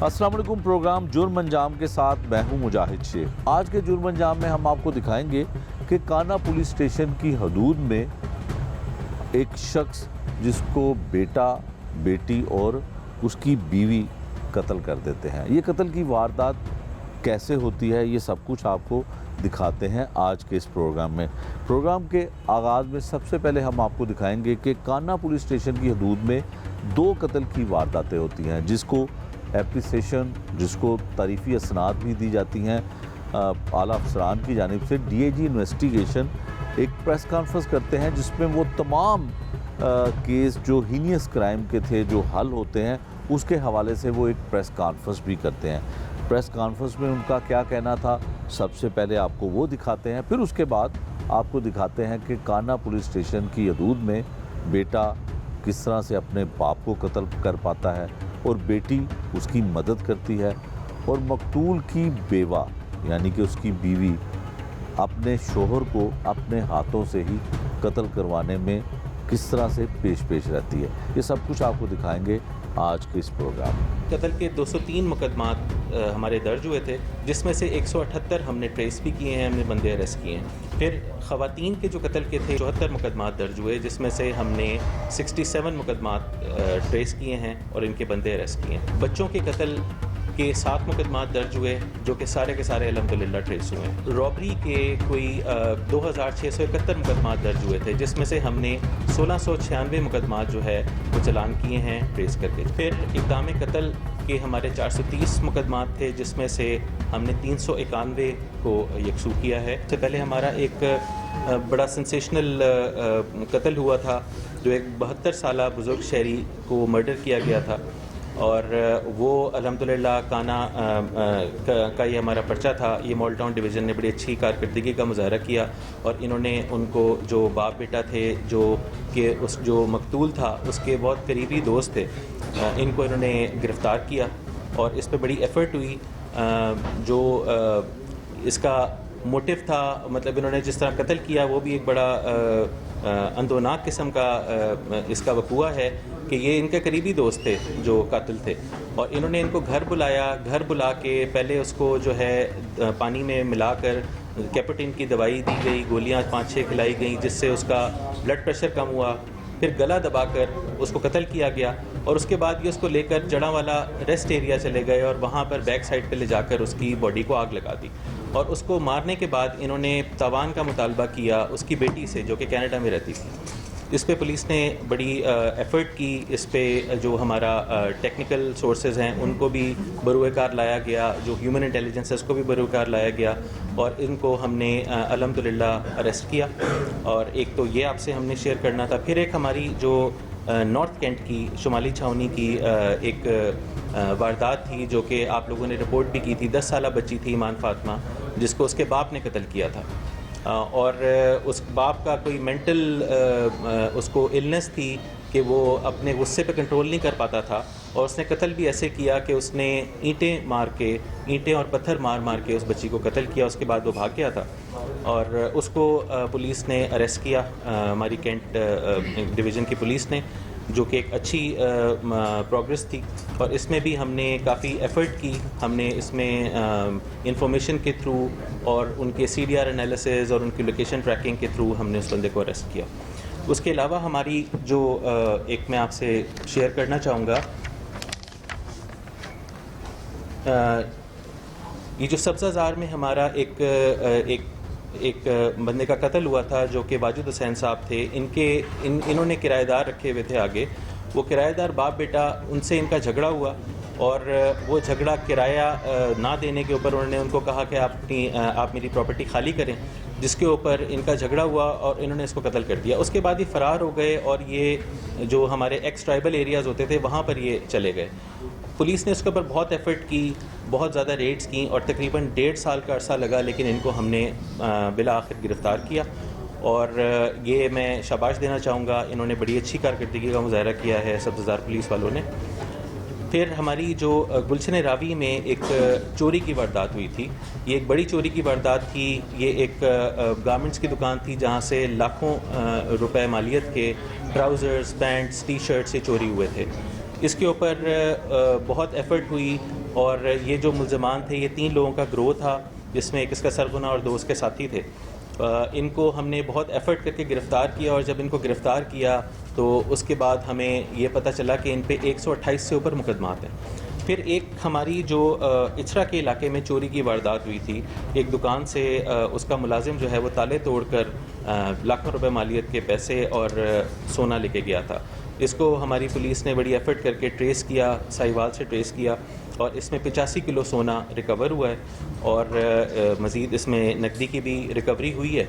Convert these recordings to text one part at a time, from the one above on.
अस्सलाम वालेकुम। प्रोग्राम जुर्म अंजाम के साथ मैं हूं मुजाहिद शेख। आज के जुर्म अंजाम में हम आपको दिखाएंगे कि काना पुलिस स्टेशन की हदूद में एक शख्स जिसको बेटा, बेटी और उसकी बीवी कत्ल कर देते हैं। ये कत्ल की वारदात कैसे होती है, ये सब कुछ आपको दिखाते हैं आज के इस प्रोग्राम में। प्रोग्राम के आगाज़ में सबसे पहले हम आपको दिखाएंगे कि काना पुलिस स्टेशन की हदूद में 2 कत्ल की वारदातें होती हैं, जिसको एप्रिसिएशन, जिसको तारीफ़ी असनाद भी दी जाती हैं आला अफसरान की जानिब से। डीआईजी इन्वेस्टिगेशन एक प्रेस कॉन्फ्रेंस करते हैं जिसमें वो तमाम केस जो हीनियस क्राइम के थे, जो हल होते हैं, उसके हवाले से वो एक प्रेस कॉन्फ्रेंस भी करते हैं। प्रेस कॉन्फ्रेंस में उनका क्या कहना था, सबसे पहले आपको वो दिखाते हैं। फिर उसके बाद आपको दिखाते हैं कि काना पुलिस स्टेशन की हदूद में बेटा किस तरह से अपने बाप को कत्ल कर पाता है और बेटी उसकी मदद करती है, और मकतूल की बेवा यानी कि उसकी बीवी अपने शोहर को अपने हाथों से ही कत्ल करवाने में किस तरह से पेश रहती है। ये सब कुछ आपको दिखाएंगे आज के इस प्रोग्राम में। कत्ल के 203 मुकदमात हमारे दर्ज हुए थे, जिसमें से 178 हमने ट्रेस भी किए हैं, हमने बंदे अरेस्ट किए हैं। फिर ख़वातीन के जो कत्ल के थे 74 मुकदमात दर्ज हुए, जिसमें से हमने 67 मुकदमात ट्रेस किए हैं और इनके बंदे अरेस्ट किए हैं। बच्चों के कत्ल के 7 मुकदमात दर्ज हुए, जो कि सारे के सारे अल्हम्दुलिल्लाह ट्रेस हुए हैं। रॉबरी के कोई 2671 मुकदमात दर्ज हुए थे, जिसमें से हमने 1696 मुकदमात जो है वो चलान किए हैं ट्रेस करके। फिर इक़दाम कत्ल के हमारे 430 मुकदमात थे, जिसमें से हमने 391 को यकसू किया है। इससे पहले हमारा एक बड़ा सेंसेशनल कत्ल हुआ था, जो एक 72 साला बुज़ुर्ग शहरी को मर्डर किया गया था, और वो अल्हम्दुलिल्लाह काना का ये हमारा पर्चा था। ये मॉल टाउन डिवीज़न ने बड़ी अच्छी कारकर्दगी का मुजाहरा किया, और इन्होंने उनको जो बाप बेटा थे, जो मकतूल था उसके बहुत करीबी दोस्त थे, इनको इन्होंने गिरफ़्तार किया, और इस पर बड़ी एफ़र्ट हुई। जो इसका मोटिव था, मतलब इन्होंने जिस तरह कत्ल किया वो भी एक बड़ा अंदोनाक किस्म का इसका वक़ूआ है कि ये इनके करीबी दोस्त थे जो कातिल थे, और इन्होंने इनको घर बुलाया। घर बुला के पहले उसको जो है पानी में मिलाकर कैपोटिन की दवाई दी गई, गोलियां 5-6 खिलाई गई, जिससे उसका ब्लड प्रेशर कम हुआ। फिर गला दबाकर उसको कत्ल किया गया, और उसके बाद ये उसको लेकर जड़ांवाला रेस्ट एरिया चले गए, और वहाँ पर बैक साइड पे ले जाकर उसकी बॉडी को आग लगा दी। और उसको मारने के बाद इन्होंने तावान का मुतालबा किया उसकी बेटी से, जो कि कनाडा में रहती थी। इस पे पुलिस ने बड़ी एफ़र्ट की। इस पे जो हमारा टेक्निकल सोर्सेज हैं उनको भी बरूएकार लाया गया, जो ह्यूमन इंटेलिजेंस है उसको भी बरूएकार लाया गया, और इनको हमने अल्हम्दुलिल्लाह अरेस्ट किया। और एक तो ये आपसे हमने शेयर करना था। फिर एक हमारी जो नॉर्थ कैंट की शुमाली छावनी की एक वारदात थी, जो कि आप लोगों ने रिपोर्ट भी की थी। 10 साला बच्ची थी ईमान फातिमा, जिसको उसके बाप ने कत्ल किया था, और उस बाप का कोई मेंटल उसको इलनेस थी कि वो अपने गुस्से पे कंट्रोल नहीं कर पाता था, और उसने कत्ल भी ऐसे किया कि उसने ईंटें और पत्थर मार के उस बच्ची को कत्ल किया। उसके बाद वो भाग गया था, और उसको पुलिस ने अरेस्ट किया, हमारी कैंट डिवीज़न की पुलिस ने, जो कि एक अच्छी प्रोग्रेस थी। और इसमें भी हमने काफ़ी एफ़र्ट की। हमने इसमें इंफॉर्मेशन के थ्रू और उनके CDR एनालिसिस और उनकी लोकेशन ट्रैकिंग के थ्रू हमने उस बंदे को अरेस्ट किया। उसके अलावा हमारी जो एक मैं आपसे शेयर करना चाहूँगा, ये जो सब्ज़ाज़ार में हमारा एक बंदे का कत्ल हुआ था, जो कि वाजिद हुसैन साहब थे। इन्होंने किराएदार रखे हुए थे आगे। वो किराएदार बाप बेटा, उनसे इनका झगड़ा हुआ, और वो झगड़ा किराया ना देने के ऊपर उन्होंने उनको कहा कि आप मेरी प्रॉपर्टी खाली करें, जिसके ऊपर इनका झगड़ा हुआ और इन्होंने इसको कत्ल कर दिया। उसके बाद ये फ़रार हो गए, और ये जो हमारे एक्स ट्राइबल एरियाज़ होते थे वहाँ पर ये चले गए। पुलिस ने इसके ऊपर बहुत एफ़र्ट की, बहुत ज़्यादा रेड्स की, और तकरीबन 1.5 साल का अरसा लगा, लेकिन इनको हमने बिला आखिर गिरफ़्तार किया। और ये मैं शाबाश देना चाहूँगा, इन्होंने बड़ी अच्छी कारकर्दगी का मुजाहरा किया है सब्ज़ाज़ार पुलिस वालों ने। फिर हमारी जो गुलशन रावी में एक चोरी की वारदात हुई थी, ये एक बड़ी चोरी की वारदात थी। ये एक गारमेंट्स की दुकान थी, जहाँ से लाखों रुपए मालियत के ट्राउज़र्स, पैंट्स, टी शर्ट से चोरी हुए थे। इसके ऊपर बहुत एफ़र्ट हुई और ये जो मुल्ज़मान थे, ये 3 लोगों का ग्रोह था, जिसमें एक इसका सरगुना और 2 उसके साथी थे। इनको हमने बहुत एफ़र्ट करके गिरफ़्तार किया और जब इनको गिरफ़्तार किया तो उसके बाद हमें ये पता चला कि इन पे 128 से ऊपर मुकदमात हैं। फिर एक हमारी जो इचरा के इलाके में चोरी की वारदात हुई थी, एक दुकान से उसका मुलाजिम जो है वो ताले तोड़कर लाखों रुपए मालियत के पैसे और सोना लेके गया था। इसको हमारी पुलिस ने बड़ी एफ़र्ट करके ट्रेस किया, साहिवाल से ट्रेस किया और इसमें 85 किलो सोना रिकवर हुआ है और मज़ीद इसमें नकदी की भी रिकवरी हुई है।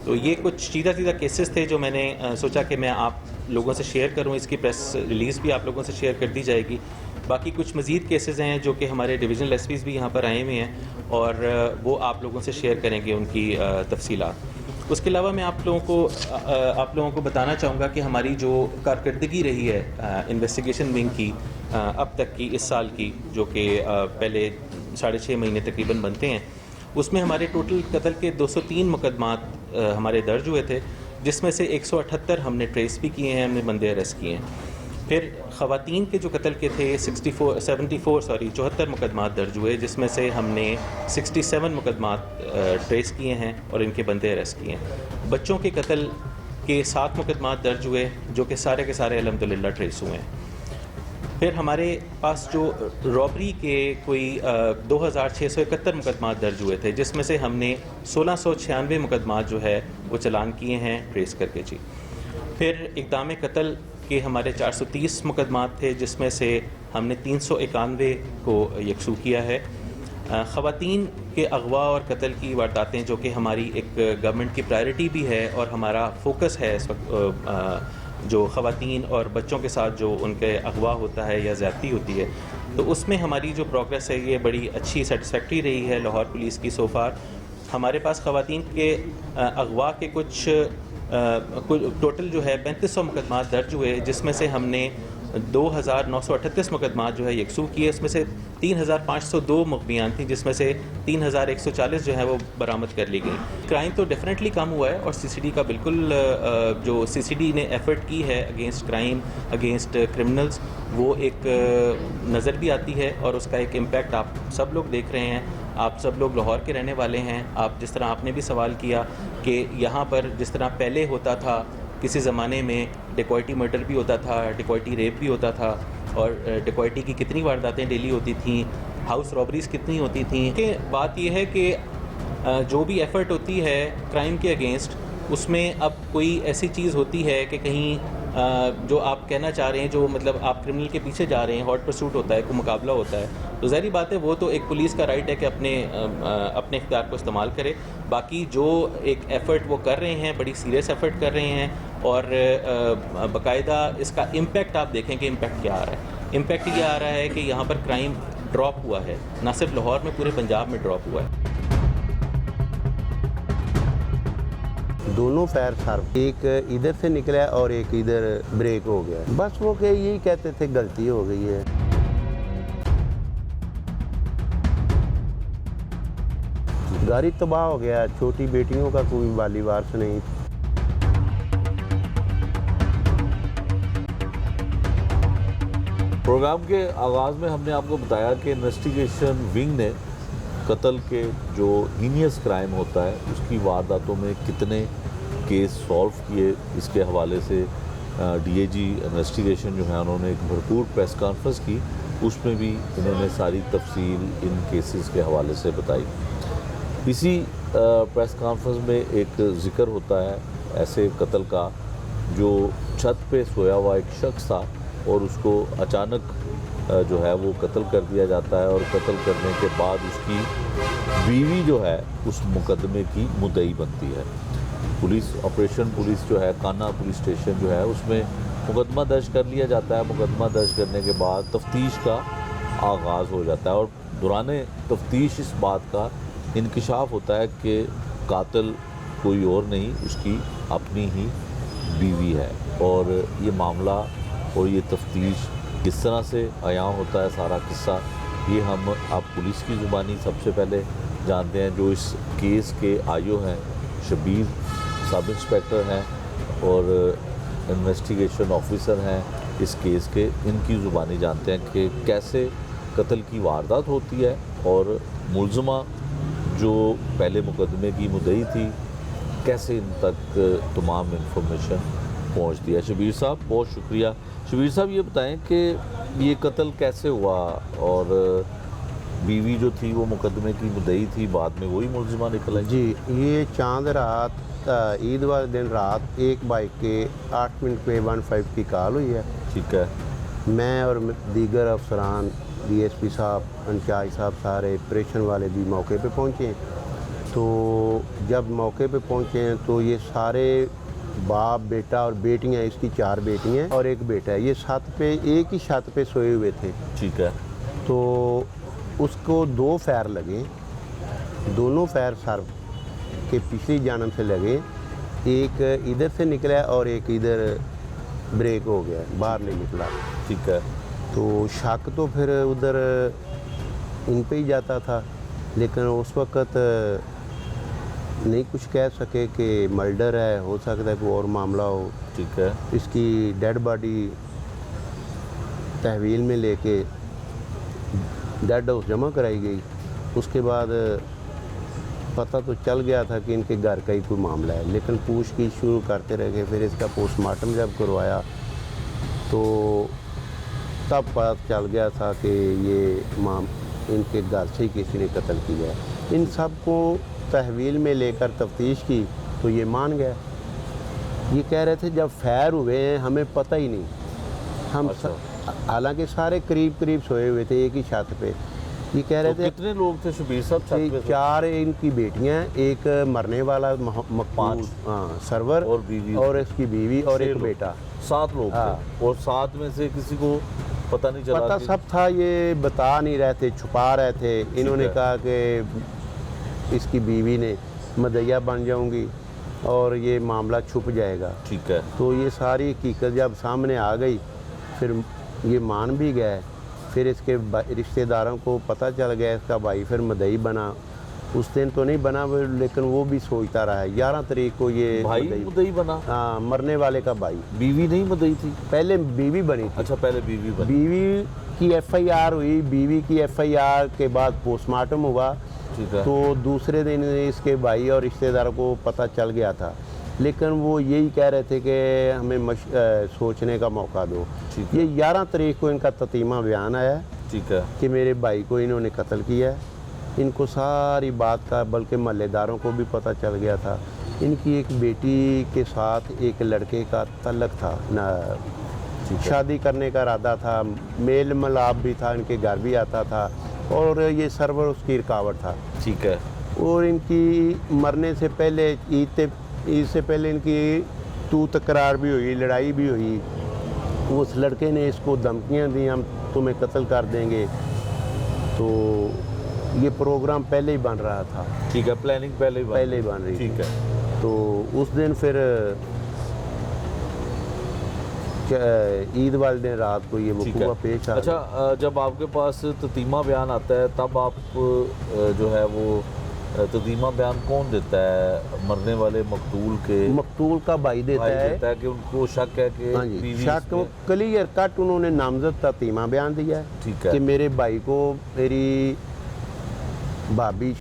तो ये कुछ सीधा केसेस थे जो मैंने सोचा कि मैं आप लोगों से शेयर करूं। इसकी प्रेस रिलीज़ भी आप लोगों से शेयर कर दी जाएगी। बाकी कुछ मज़ीद केसेस हैं जो कि हमारे डिविजनल एसपीज़ भी यहाँ पर आए हुए हैं और वो आप लोगों से शेयर करेंगे उनकी तफसीलात। उसके अलावा मैं आप लोगों को बताना चाहूँगा कि हमारी जो कारकर्दगी रही है इन्वेस्टिगेशन विंग की अब तक की इस साल की, जो कि पहले 6.5 महीने तकरीबन बनते हैं, उसमें हमारे टोटल कत्ल के 203 मुकदमात हमारे दर्ज हुए थे, जिसमें से 178 हमने ट्रेस भी किए हैं, हमने बंदे अरेस्ट किए हैं। फिर ख़वातीन के जो कत्ल के थे 74 मुकदमात दर्ज हुए, जिसमें से हमने 67 मुकदमात ट्रेस किए हैं और इनके बंदे अरेस्ट किए हैं। बच्चों के कत्ल के 7 मुकदमात दर्ज हुए, जो कि सारे के सारे अल्हम्दुलिल्लाह ट्रेस हुए हैं। फिर हमारे पास जो रॉबरी के कोई 2671 मुकदमात दर्ज हुए थे, जिसमें से हमने 1696 मुकदमात जो है वो चलान किए हैं ट्रेस करके जी। फिर इक़दाम कत्ल के हमारे 430 मुकदमात थे, जिसमें से हमने 391 को यकसू किया है। ख़वातीन के अगवा और कत्ल की वारदातें, जो कि हमारी एक गवर्नमेंट की प्रायोरिटी भी है और हमारा फोकस है इस वक्त, जो ख़वातीन और बच्चों के साथ जो उनके अगवा होता है या ज़्यादती होती है, तो उसमें हमारी जो प्रोग्रेस है ये बड़ी अच्छी सेटिस्फैक्ट्री रही है लाहौर पुलिस की सो फार। हमारे पास ख़वातीन के अगवा के कुछ टोटल जो है 3500 मुकदमात दर्ज हुए, जिसमें से हमने 2938 मुकदमात जो है यकसू किए। इसमें से 3502 मुकबियान थी, जिसमें से 3140 जो है वो बरामद कर ली गई। क्राइम तो डेफिनेटली कम हुआ है और सीसीडी का बिल्कुल जो सीसीडी ने एफ़र्ट की है अगेंस्ट क्राइम, अगेंस्ट क्रिमिनल्स, वो एक नज़र भी आती है और उसका एक इम्पैक्ट आप सब लोग देख रहे हैं। आप सब लोग लाहौर के रहने वाले हैं। आप जिस तरह आपने भी सवाल किया कि यहाँ पर जिस तरह पहले होता था, किसी ज़माने में डिकॉइटी मर्डर भी होता था, डिकॉइटी रेप भी होता था और डिकॉइटी की कितनी वारदातें डेली होती थीं, हाउस रॉबरीज़ कितनी होती थीं। कि बात यह है कि जो भी एफ़र्ट होती है क्राइम के अगेंस्ट, उसमें अब कोई ऐसी चीज़ होती है कि कहीं जो आप कहना चाह रहे हैं, जो मतलब आप क्रिमिनल के पीछे जा रहे हैं, हॉट परसूट होता है, कोई मुकाबला होता है, तो ज़ाहिर बात है वो तो एक पुलिस का राइट है कि अपने इख्तियार को इस्तेमाल करे। बाकी जो एक एफ़र्ट वो कर रहे हैं, बड़ी सीरियस एफ़र्ट कर रहे हैं और बाकायदा इसका इम्पैक्ट आप देखें कि इम्पैक्ट क्या आ रहा है। इम्पैक्ट ये आ रहा है कि यहाँ पर क्राइम ड्रॉप हुआ है, ना सिर्फ लाहौर में, पूरे पंजाब में ड्रॉप हुआ है। दोनों फायर सर, एक इधर से निकला और एक इधर ब्रेक हो गया। बस वो के यही कहते थे गलती हो गई है। गाड़ी तबाह हो गया, छोटी बेटियों का कोई वाली वारस नहीं। प्रोग्राम के आगाज़ में हमने आपको बताया कि इन्वेस्टिगेशन विंग ने कत्ल के जो हीनियस क्राइम होता है उसकी वारदातों में कितने केस सॉल्व किए, इसके हवाले से डीएजी इन्वेस्टिगेशन जो है उन्होंने एक भरपूर प्रेस कॉन्फ्रेंस की। उसमें भी इन्होंने सारी तफसील इन केसेस के हवाले से बताई। इसी प्रेस कॉन्फ्रेंस में एक ज़िक्र होता है ऐसे कत्ल का जो छत पे सोया हुआ एक शख्स था और उसको अचानक जो है वो कत्ल कर दिया जाता है और कत्ल करने के बाद उसकी बीवी जो है उस मुकदमे की मुद्दई बनती है। पुलिस जो है काना पुलिस स्टेशन जो है उसमें मुकदमा दर्ज कर लिया जाता है। मुकदमा दर्ज करने के बाद तफ्तीश का आगाज़ हो जाता है और दौरान तफ्तीश इस बात का इंकशाफ होता है कि कातिल कोई और नहीं, उसकी अपनी ही बीवी है। और ये मामला और ये तफ्तीश किस तरह से आया होता है, सारा किस्सा ये हम आप पुलिस की ज़ुबानी सबसे पहले जानते हैं। जो इस केस के आईओ हैं शबीर सब इंस्पेक्टर हैं और इन्वेस्टिगेशन ऑफिसर हैं इस केस के, इनकी ज़ुबानी जानते हैं कि कैसे कत्ल की वारदात होती है और मुलज़मा जो पहले मुकदमे की मुद्दई थी कैसे इन तक तमाम इंफॉर्मेशन पहुंचती है। शबीर साहब बहुत शुक्रिया। शबीर साहब ये बताएं कि ये कत्ल कैसे हुआ और बीवी जो थी वो मुकदमे की मुद्दई थी, बाद में वही मुलज़मा निकल आई? जी, ये चांद रात ईद वाले दिन रात एक बाइक के 8 मिनट पे 15 की कॉल हुई है। ठीक है। मैं और दीगर अफसरान, DSP साहब, इंचार्ज साहब, सारे ऑपरेशन वाले भी मौके पे पहुँचे। तो जब मौके पे पहुँचे हैं तो ये सारे बाप, बेटा और बेटियां, इसकी 4 बेटियां और एक बेटा है, ये छत पे एक ही छत पे सोए हुए थे। ठीक है। तो उसको 2 फायर लगे, दोनों फायर सर के पिछली जानब से लगे, एक इधर से निकला और एक इधर ब्रेक हो गया, बाहर नहीं निकला। ठीक है। तो शक तो फिर उधर इन पे ही जाता था, लेकिन उस वक़्त नहीं कुछ कह सके कि मर्डर है, हो सकता है कोई और मामला हो। ठीक है। इसकी डेड बॉडी तहवील में लेके डेड हाउस जमा कराई गई। उसके बाद पता तो चल गया था कि इनके घर का ही कोई मामला है, लेकिन पूछगिछ शुरू करते रह गए। फिर इसका पोस्टमार्टम जब करवाया तो तब पता चल गया था कि ये इनके घर से ही किसी ने कत्ल किया है। इन सब को तहवील में लेकर तफ्तीश की तो ये मान गया। ये कह रहे थे जब फायर हुए हैं हमें पता ही नहीं, हम हालांकि सारे करीब करीब सोए हुए थे एक ही छत पे। ये कह रहे थे कितने लोग थे शबीर साहब छत पे? 4 इनकी बेटियां, एक मरने वाला 5 सरवर और बीवी और इसकी बीवी और एक बेटा, 7 लोग हाँ। थे। और 7 में से किसी को पता नहीं चला? पता सब था, ये बता नहीं रहे थे, छुपा रहे थे। इन्होंने कहा कि इसकी बीवी ने मदैया बन जाऊंगी और ये मामला छुप जाएगा। ठीक है। तो ये सारी हकीकत जब सामने आ गई फिर ये मान भी गए। फिर इसके रिश्तेदारों को पता चल गया, इसका भाई फिर मदई बना। उस दिन तो नहीं बना, लेकिन वो भी सोचता रहा है। 11 तारीख को ये भाई मदई बना? हाँ, मरने वाले का भाई। बीवी नहीं मदई थी? पहले बीवी बनी थी। अच्छा, पहले बीवी बनी। बीवी की FIR हुई, बीवी की FIR के बाद पोस्टमार्टम हुआ। ठीक है। तो दूसरे दिन इसके भाई और रिश्तेदारों को पता चल गया था, लेकिन वो यही कह रहे थे कि हमें सोचने का मौका दो। ये 11 तारीख को इनका ततीमा बयान आया। ठीक है। कि मेरे भाई को इन्होंने कत्ल किया है। इनको सारी बात का, बल्कि महल्लेदारों को भी पता चल गया था। इनकी एक बेटी के साथ एक लड़के का तल्लक था ना, शादी करने का इरादा था, मेल मिलाप भी था, इनके घर भी आता था और ये सरवर उसकी रुकावट था। ठीक है। और इनकी मरने से पहले ईद से पहले इनकी तू तकरार भी हुई, लड़ाई भी हुई। उस लड़के ने इसको धमकियां दी, हम तुम्हें कत्ल कर देंगे। तो ये प्रोग्राम पहले ही बन रहा था। ठीक है। प्लानिंग पहले ही बन रही थी। ठीक है। तो उस दिन फिर ईद वाले दिन रात को ये वक़ूआ पेश आ। अच्छा, जब आपके पास ततीमा बयान आता है तब आप जो है वो ततीमा बयान कौन देता है? मरने वाले मकतूल का भाई देता है कि उनको शक है कि हाँ जी, शक क्लियर कट उन्होंने नामजद ततीमा बयान दिया है। ठीक है। कि मेरे भाई को मेरी भाभी,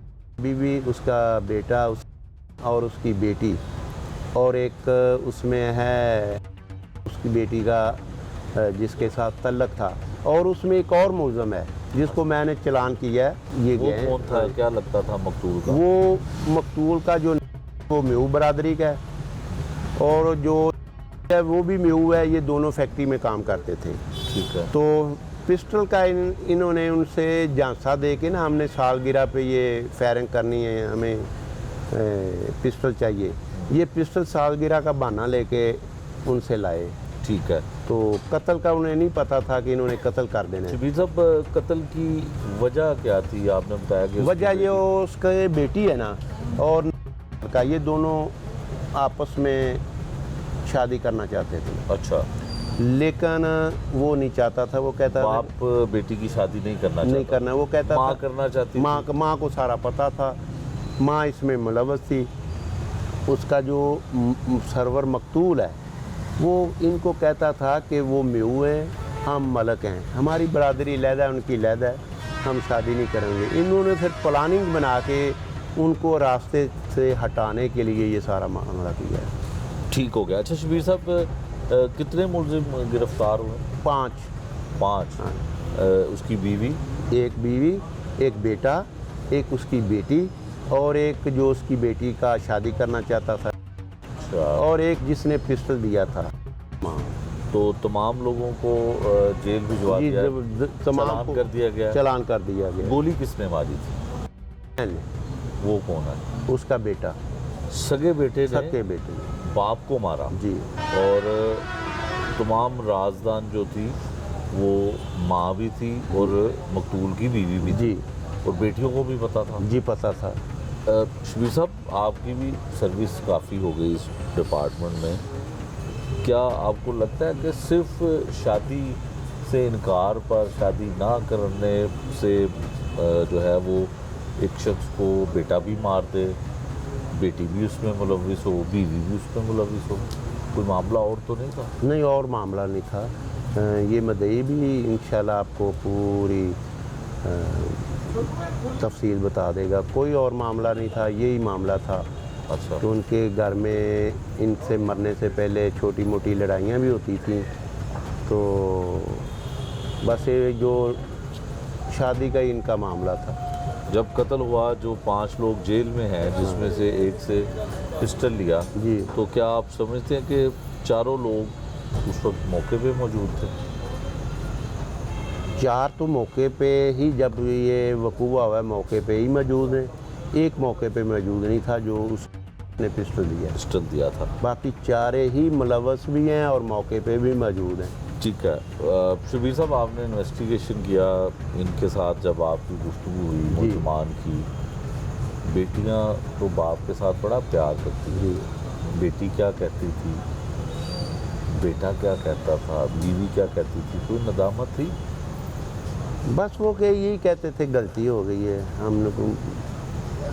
बीवी, उसका बेटा और उसकी बेटी और एक उसमें है उसकी बेटी का जिसके साथ तल्लक था, और उसमें एक और मुलज़म है जिसको मैंने चलान किया है। ये वो कौन था? क्या लगता था मकतूल का? वो मकतूल का जो वो म्यू बरादरी का है और जो है वो भी म्यू है। ये दोनों फैक्ट्री में काम करते थे। ठीक है। तो पिस्टल का इन्होंने उनसे झांसा दे के ना, हमने सालगिरह पे ये फायरिंग करनी है, हमें पिस्टल चाहिए। ये पिस्टल सालगिरह का बहाना लेके उनसे लाए। ठीक है। तो कत्ल का उन्हें नहीं पता था कि इन्होंने कत्ल कर देना है। शबीर साहब, कत्ल की वजह क्या थी? आपने बताया कि वजह ये उसके बेटी है ना और का, ये दोनों आपस में शादी करना चाहते थे। अच्छा। लेकिन वो नहीं चाहता था। वो कहता था बाप बेटी की शादी नहीं करना वो कहता माँ था करना चाहती थी। माँ को सारा पता था, माँ इसमें मुलव्वस थी। उसका जो सरवर मकतूल है वो इनको कहता था कि वो म्यू है, हम मलक हैं, हमारी बरादरी लहदा है, उनकी लहदा है, हम शादी नहीं करेंगे। इन्होंने फिर प्लानिंग बना के उनको रास्ते से हटाने के लिए ये सारा मामला किया है। ठीक हो गया। अच्छा शबीर साहब, कितने मुलजिम गिरफ्तार हुए? 5। 5। हाँ। उसकी बीवी? एक बीवी, एक बेटा, एक उसकी बेटी, और एक जो उसकी बेटी का शादी करना चाहता था, अच्छा। और एक जिसने पिस्टल दिया था। तो तमाम लोगों को जेल भिजवा जी, दिया, तमाम चालान को कर दिया गया। चालान कर दिया गया। गोली किसने मारी थी? मैंने, वो कौन है? उसका बेटा, सगे बेटे ने सबके बेटे ने। बाप को मारा। जी। और तमाम राजदान जो थी वो माँ भी थी और मकतूल की बीवी भी थी। जी और बेटियों को भी पता था। जी पता था। शबीर साहब, आपकी भी सर्विस काफ़ी हो गई इस डिपार्टमेंट में, क्या आपको लगता है कि सिर्फ शादी से इनकार पर, शादी ना करने से जो है वो एक शख्स को बेटा भी मार दे, बेटी भी उसमें मुलविस हो, बीवी भी उसमें मुलविस हो, कोई मामला और तो नहीं था? नहीं, और मामला नहीं था। ये मदई भी इंशाल्लाह आपको पूरी तफसील बता देगा। कोई और मामला नहीं था, यही मामला था। अच्छा। तो उनके घर में इनसे मरने से पहले छोटी मोटी लड़ाइयाँ भी होती थी, तो बस ये जो शादी का ही इनका मामला था। जब कत्ल हुआ, जो 5 लोग जेल में हैं जिसमें से एक से पिस्टल लिया, जी। तो क्या आप समझते हैं कि चारों लोग उस वक्त मौके पे मौजूद थे? 4 तो मौके पे ही, जब ये वकूआ हुआ है मौके पे ही मौजूद हैं। एक मौके पे मौजूद नहीं था जो उसने पिस्टल दिया। पिस्टल दिया था। बाकी 4 ही मुलवस भी हैं और मौके पे भी मौजूद हैं। ठीक है। शबीर साहब, आपने इन्वेस्टिगेशन किया, इनके साथ जब आपकी गुफ्तगू हुई मुसलमान की, बेटियां तो बाप के साथ बड़ा प्यार करती थी, बेटी क्या कहती थी, बेटा क्या कहता था, बीवी क्या कहती थी, कोई नदामत थी? बस वो के यही कहते थे गलती हो गई है, हमने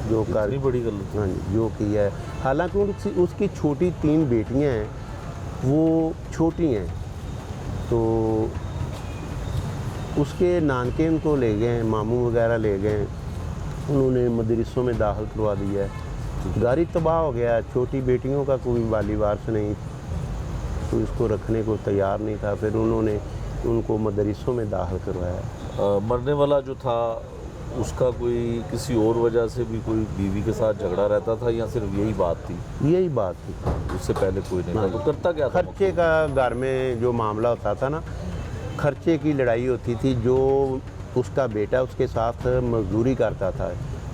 जो कर इतनी बड़ी गलती? हाँ जी, जो किया है। हालांकि उसकी छोटी 3 बेटियां हैं, वो छोटी हैं, तो उसके नानके उनको ले गए, मामू वगैरह ले गए, उन्होंने मदरसों में दाखिल करवा दिया है। गाड़ी तबाह हो गया, छोटी बेटियों का कोई वाली वारस नहीं, तो इसको रखने को तैयार नहीं था, फिर उन्होंने उनको मदरसों में दाखिल करवाया। मरने वाला जो था उसका कोई किसी और वजह से भी कोई बीवी के साथ झगड़ा रहता था या सिर्फ यही बात थी? यही बात थी, उससे पहले कोई नहीं था। तो करता क्या था? खर्चे का घर में जो मामला होता था ना, खर्चे की लड़ाई होती थी। जो उसका बेटा उसके साथ मजदूरी करता था,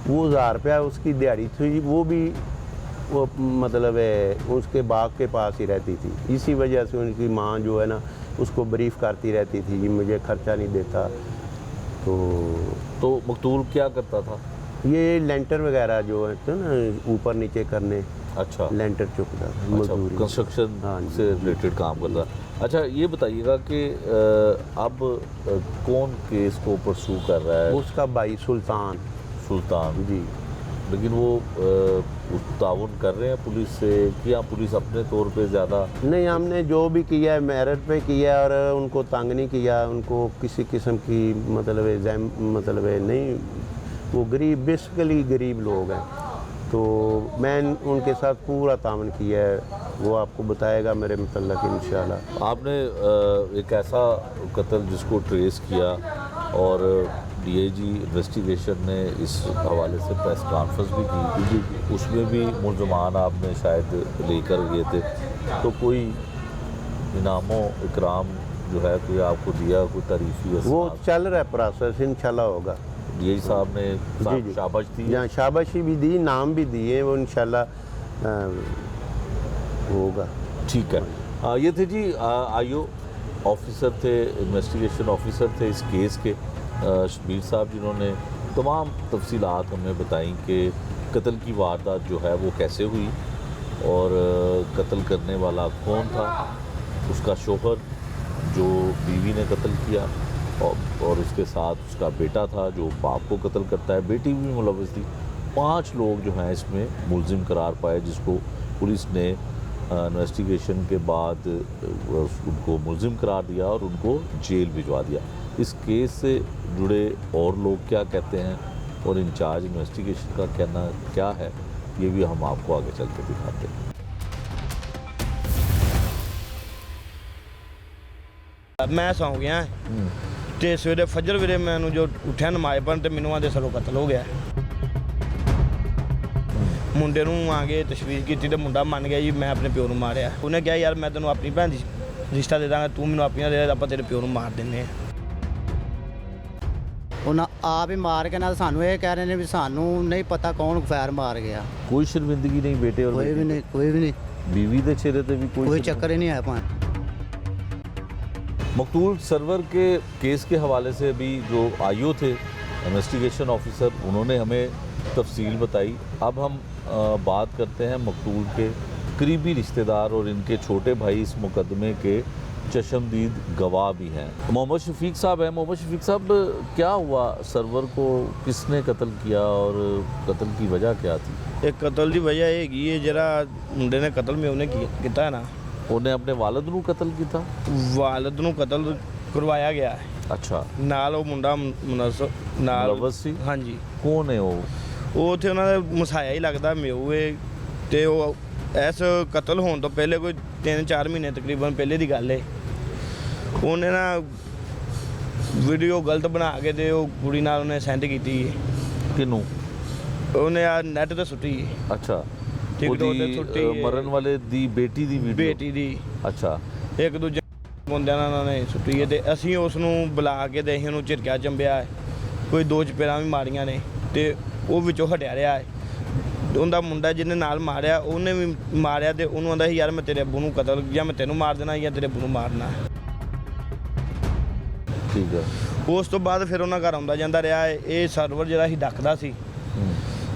वो 1000 रुपया उसकी दिहाड़ी थी, वो भी वो मतलब है उसके बाप के पास ही रहती थी। इसी वजह से उनकी माँ जो है ना उसको ब्रीफ करती रहती थी कि मुझे खर्चा नहीं देता। तो मकतूल क्या करता था? ये लेंटर वगैरह जो है तो ना ऊपर नीचे करने, अच्छा, लेंटर चुकता था, अच्छा, मजदूरी। कंस्ट्रक्शन हाँ जी, से रिलेटेड काम करता। अच्छा, ये बताइएगा कि अब कौन केस को परसू कर रहा है? उसका भाई सुल्तान। सुल्तान जी। लेकिन वो ताउन कर रहे हैं पुलिस से कि हाँ पुलिस अपने तौर पे ज़्यादा? नहीं, हमने जो भी किया है मेरिट पे किया है, और उनको तंग नहीं किया, उनको किसी किस्म की मतलब है नहीं, वो गरीब, बेसिकली गरीब लोग हैं, तो मैं उनके साथ पूरा तामन किया है। वो आपको बताएगा मेरे मतलब इंशाल्लाह। आपने एक ऐसा कत्ल जिसको ट्रेस किया और डीआईजी इन्वेस्टिगेशन ने इस हवाले से प्रेस कॉन्फ्रेंस भी की, उसमें भी मुलजमान आपने शायद लेकर गए थे, तो कोई इनामो इकराम जो है कोई आपको दिया, कोई तारीफी? वो चल रहा है प्रोसेस, इंशाल्लाह होगा। डीआईजी साहब ने जी। शाबाश दी? जहाँ शाबाशी भी दी, नाम भी दिए, वो इंशाल्लाह होगा। ठीक है। ये थे जी आईओ ऑफिसर थे, इन्वेस्टिगेशन ऑफिसर थे इस केस के, शबीर साहब, जिन्होंने तमाम तफसीलात हमें बताई कि कत्ल की वारदात जो है वो कैसे हुई और कत्ल करने वाला कौन था, उसका शोहर जो बीवी ने कत्ल किया और उसके साथ उसका बेटा था जो बाप को कत्ल करता है, बेटी भी मुलव्वस थी। 5 लोग जो हैं इसमें मुलजिम करार पाए, जिसको पुलिस ने इन्वेस्टिगेशन के बाद उनको मुलजिम करार दिया और उनको जेल भिजवा दिया। इस केस से जुड़े और लोग क्या कहते हैं और इंचार्ज इन्वेस्टिगेशन का कहना क्या है, ये भी हम आपको आगे चल के दिखाते हैं। मैं सौ गया ਤੇ ਸਵੇਰੇ ਫਜਰ ਵੇਲੇ ਮੈਨੂੰ ਜੋ ਉੱਠਿਆ ਨਮਾਜ਼ ਪੜ੍ਹਨ ਤੇ ਮੈਨੂੰ ਆਦੇ ਸਰੋਂ ਕਤਲ ਹੋ ਗਿਆ। ਮੁੰਡੇ ਨੂੰ ਆ ਕੇ ਤਸ਼ਵੀਸ਼ ਕੀਤੀ ਤੇ ਮੁੰਡਾ ਮੰਨ ਗਿਆ ਜੀ ਮੈਂ ਆਪਣੇ ਪਿਓ ਨੂੰ ਮਾਰਿਆ। ਉਹਨੇ ਕਿਹਾ ਯਾਰ ਮੈਂ ਤੈਨੂੰ ਆਪਣੀ ਭੈਣ ਦੀ ਰਿਸ਼ਤਾ ਦੇ ਦਾਂਗਾ, ਤੂੰ ਮੈਨੂੰ ਆਪਣੀਆਂ ਦੇ, ਆਪਾਂ ਤੇਰੇ ਪਿਓ ਨੂੰ ਮਾਰ ਦਿੰਦੇ ਆ। ਉਹਨਾਂ ਆਪ ਹੀ ਮਾਰ ਕੇ ਨਾਲ ਸਾਨੂੰ ਇਹ ਕਹਿ ਰਹੇ ਨੇ ਵੀ ਸਾਨੂੰ ਨਹੀਂ ਪਤਾ ਕੌਣ ਫਾਇਰ ਮਾਰ ਗਿਆ। कोई शर्मिंदगी नहीं बेटे और ਕੋਈ बेटी ਵੀ ਨਹੀਂ, ਕੋਈ ਵੀ ਨਹੀਂ, बीवी के चेहरे पे भी ਕੋਈ ਚੱਕਰ ही नहीं है ਭਾਂ। मकतूल सरवर के केस के हवाले से भी जो आईओ थे इन्वेस्टिगेशन ऑफिसर, उन्होंने हमें तफसील बताई। अब हम बात करते हैं मकतूल के करीबी रिश्तेदार और इनके छोटे भाई इस मुकदमे के चशमदीद गवाह भी हैं। मोहम्मद शफीक साहब हैं। मोहम्मद शफीक साहब, क्या हुआ? सरवर को किसने कत्ल किया और कत्ल की वजह क्या थी? ਇਹ ਕਤਲ ਦੀ ਵਜ੍ਹਾ ਇਹ ਹੈਗੀ ਹੈ ਜਿਹੜਾ ਮੁੰਡੇ ਨੇ ਕਤਲ ਮੈਂ ਉਹਨੇ ਕੀਤਾ ਹੈ ਨਾ, उन्हें अपने वालिद ਨੂੰ कत्ल ਕੀਤਾ? ਵਾਲਦ ਨੂੰ ਕਤਲ ਕਰਵਾਇਆ ਗਿਆ ਹੈ। अच्छा, ਨਾਲ ਉਹ ਮੁੰਡਾ ਮੁਨੱਸਬ ਨਾਲ मुलव्वस ਸੀ? ਹਾਂਜੀ कौन है वो? ਉਹ ਉੱਥੇ ਉਹਨਾਂ ਦਾ ਮਸਾਇਆ ਹੀ ਲੱਗਦਾ ਮਿਓ ਏ। ਤੇ ਉਹ ਇਸ ਕਤਲ ਹੋਣ ਤੋਂ ਪਹਿਲੇ ਕੋਈ 3-4 ਮਹੀਨੇ ਤਕਰੀਬਨ ਪਹਿਲੇ ਦੀ ਗੱਲ ਏ, ਉਹਨੇ ਨਾ ਵੀਡੀਓ ਗਲਤ ਬਣਾ ਕੇ ਤੇ ਉਹ ਕੁੜੀ ਨਾਲ ਉਹਨੇ ਸੈਂਡ ਕੀਤੀ ਏ। ਕਿਨੂੰ? ਉਹਨੇ ਆ ਨੈਟ ਤੇ ਸੁੱਟੀ ਏ। ਅੱਛਾ, TikTok ਤੇ ਉਹਦੀ ਸੁੱਟੀ ਏ। ਮਰਨ ਵਾਲੇ ਦੀ ਬੇਟੀ ਦੀ ਵੀਡੀਓ? ਬੇਟੀ ਦੀ ਅੱਛਾ, ਇੱਕ ਦੂਜੇ ਬੰਦਿਆਂ ਨਾਲ ਉਹਨਾਂ ਨੇ ਸੁੱਟੀ ਏ ਤੇ ਅਸੀਂ ਉਸ ਨੂੰ ਬੁਲਾ ਕੇ ਤੇ ਅਸੀਂ ਉਹਨੂੰ ਝਿੜਕਿਆ ਚੰਬਿਆ ਹੈ। ਕੋਈ 2 ਚਪੇੜਾਂ ਵੀ ਮਾਰੀਆਂ ਨੇ ਤੇ ਉਹ ਵਿੱਚੋਂ ਹਟਿਆ ਰਿਹਾ ਹੈ। ਉਹਦਾ ਮੁੰਡਾ ਜਿਹਨੇ ਨਾਲ ਮਾਰਿਆ ਉਹਨੇ ਵੀ ਮਾਰਿਆ ਤੇ ਉਹਨੂੰ ਆਂਦਾ ਸੀ ਯਾਰ ਮੈਂ ਤੇਰੇ ਅੱਬੂ ਨੂੰ ਕਤਲ ਜਾਂ ਮੈਂ ਤੈਨੂੰ ਮਾਰ ਦੇਣਾ ਜਾਂ ਤੇਰੇ ਅੱਬੂ ਨੂੰ ਮਾਰਨਾ। ਠੀਕ ਹੈ। ਉਸ ਤੋਂ ਬਾਅਦ ਫਿਰ ਉਹਨਾਂ ਘਰ ਆਉਂਦਾ ਜਾਂਦਾ ਰਿਹਾ ਹੈ। ਇਹ ਸਰਵਰ ਜਿਹੜਾ ਸੀ ਡੱਕਦਾ ਸੀ,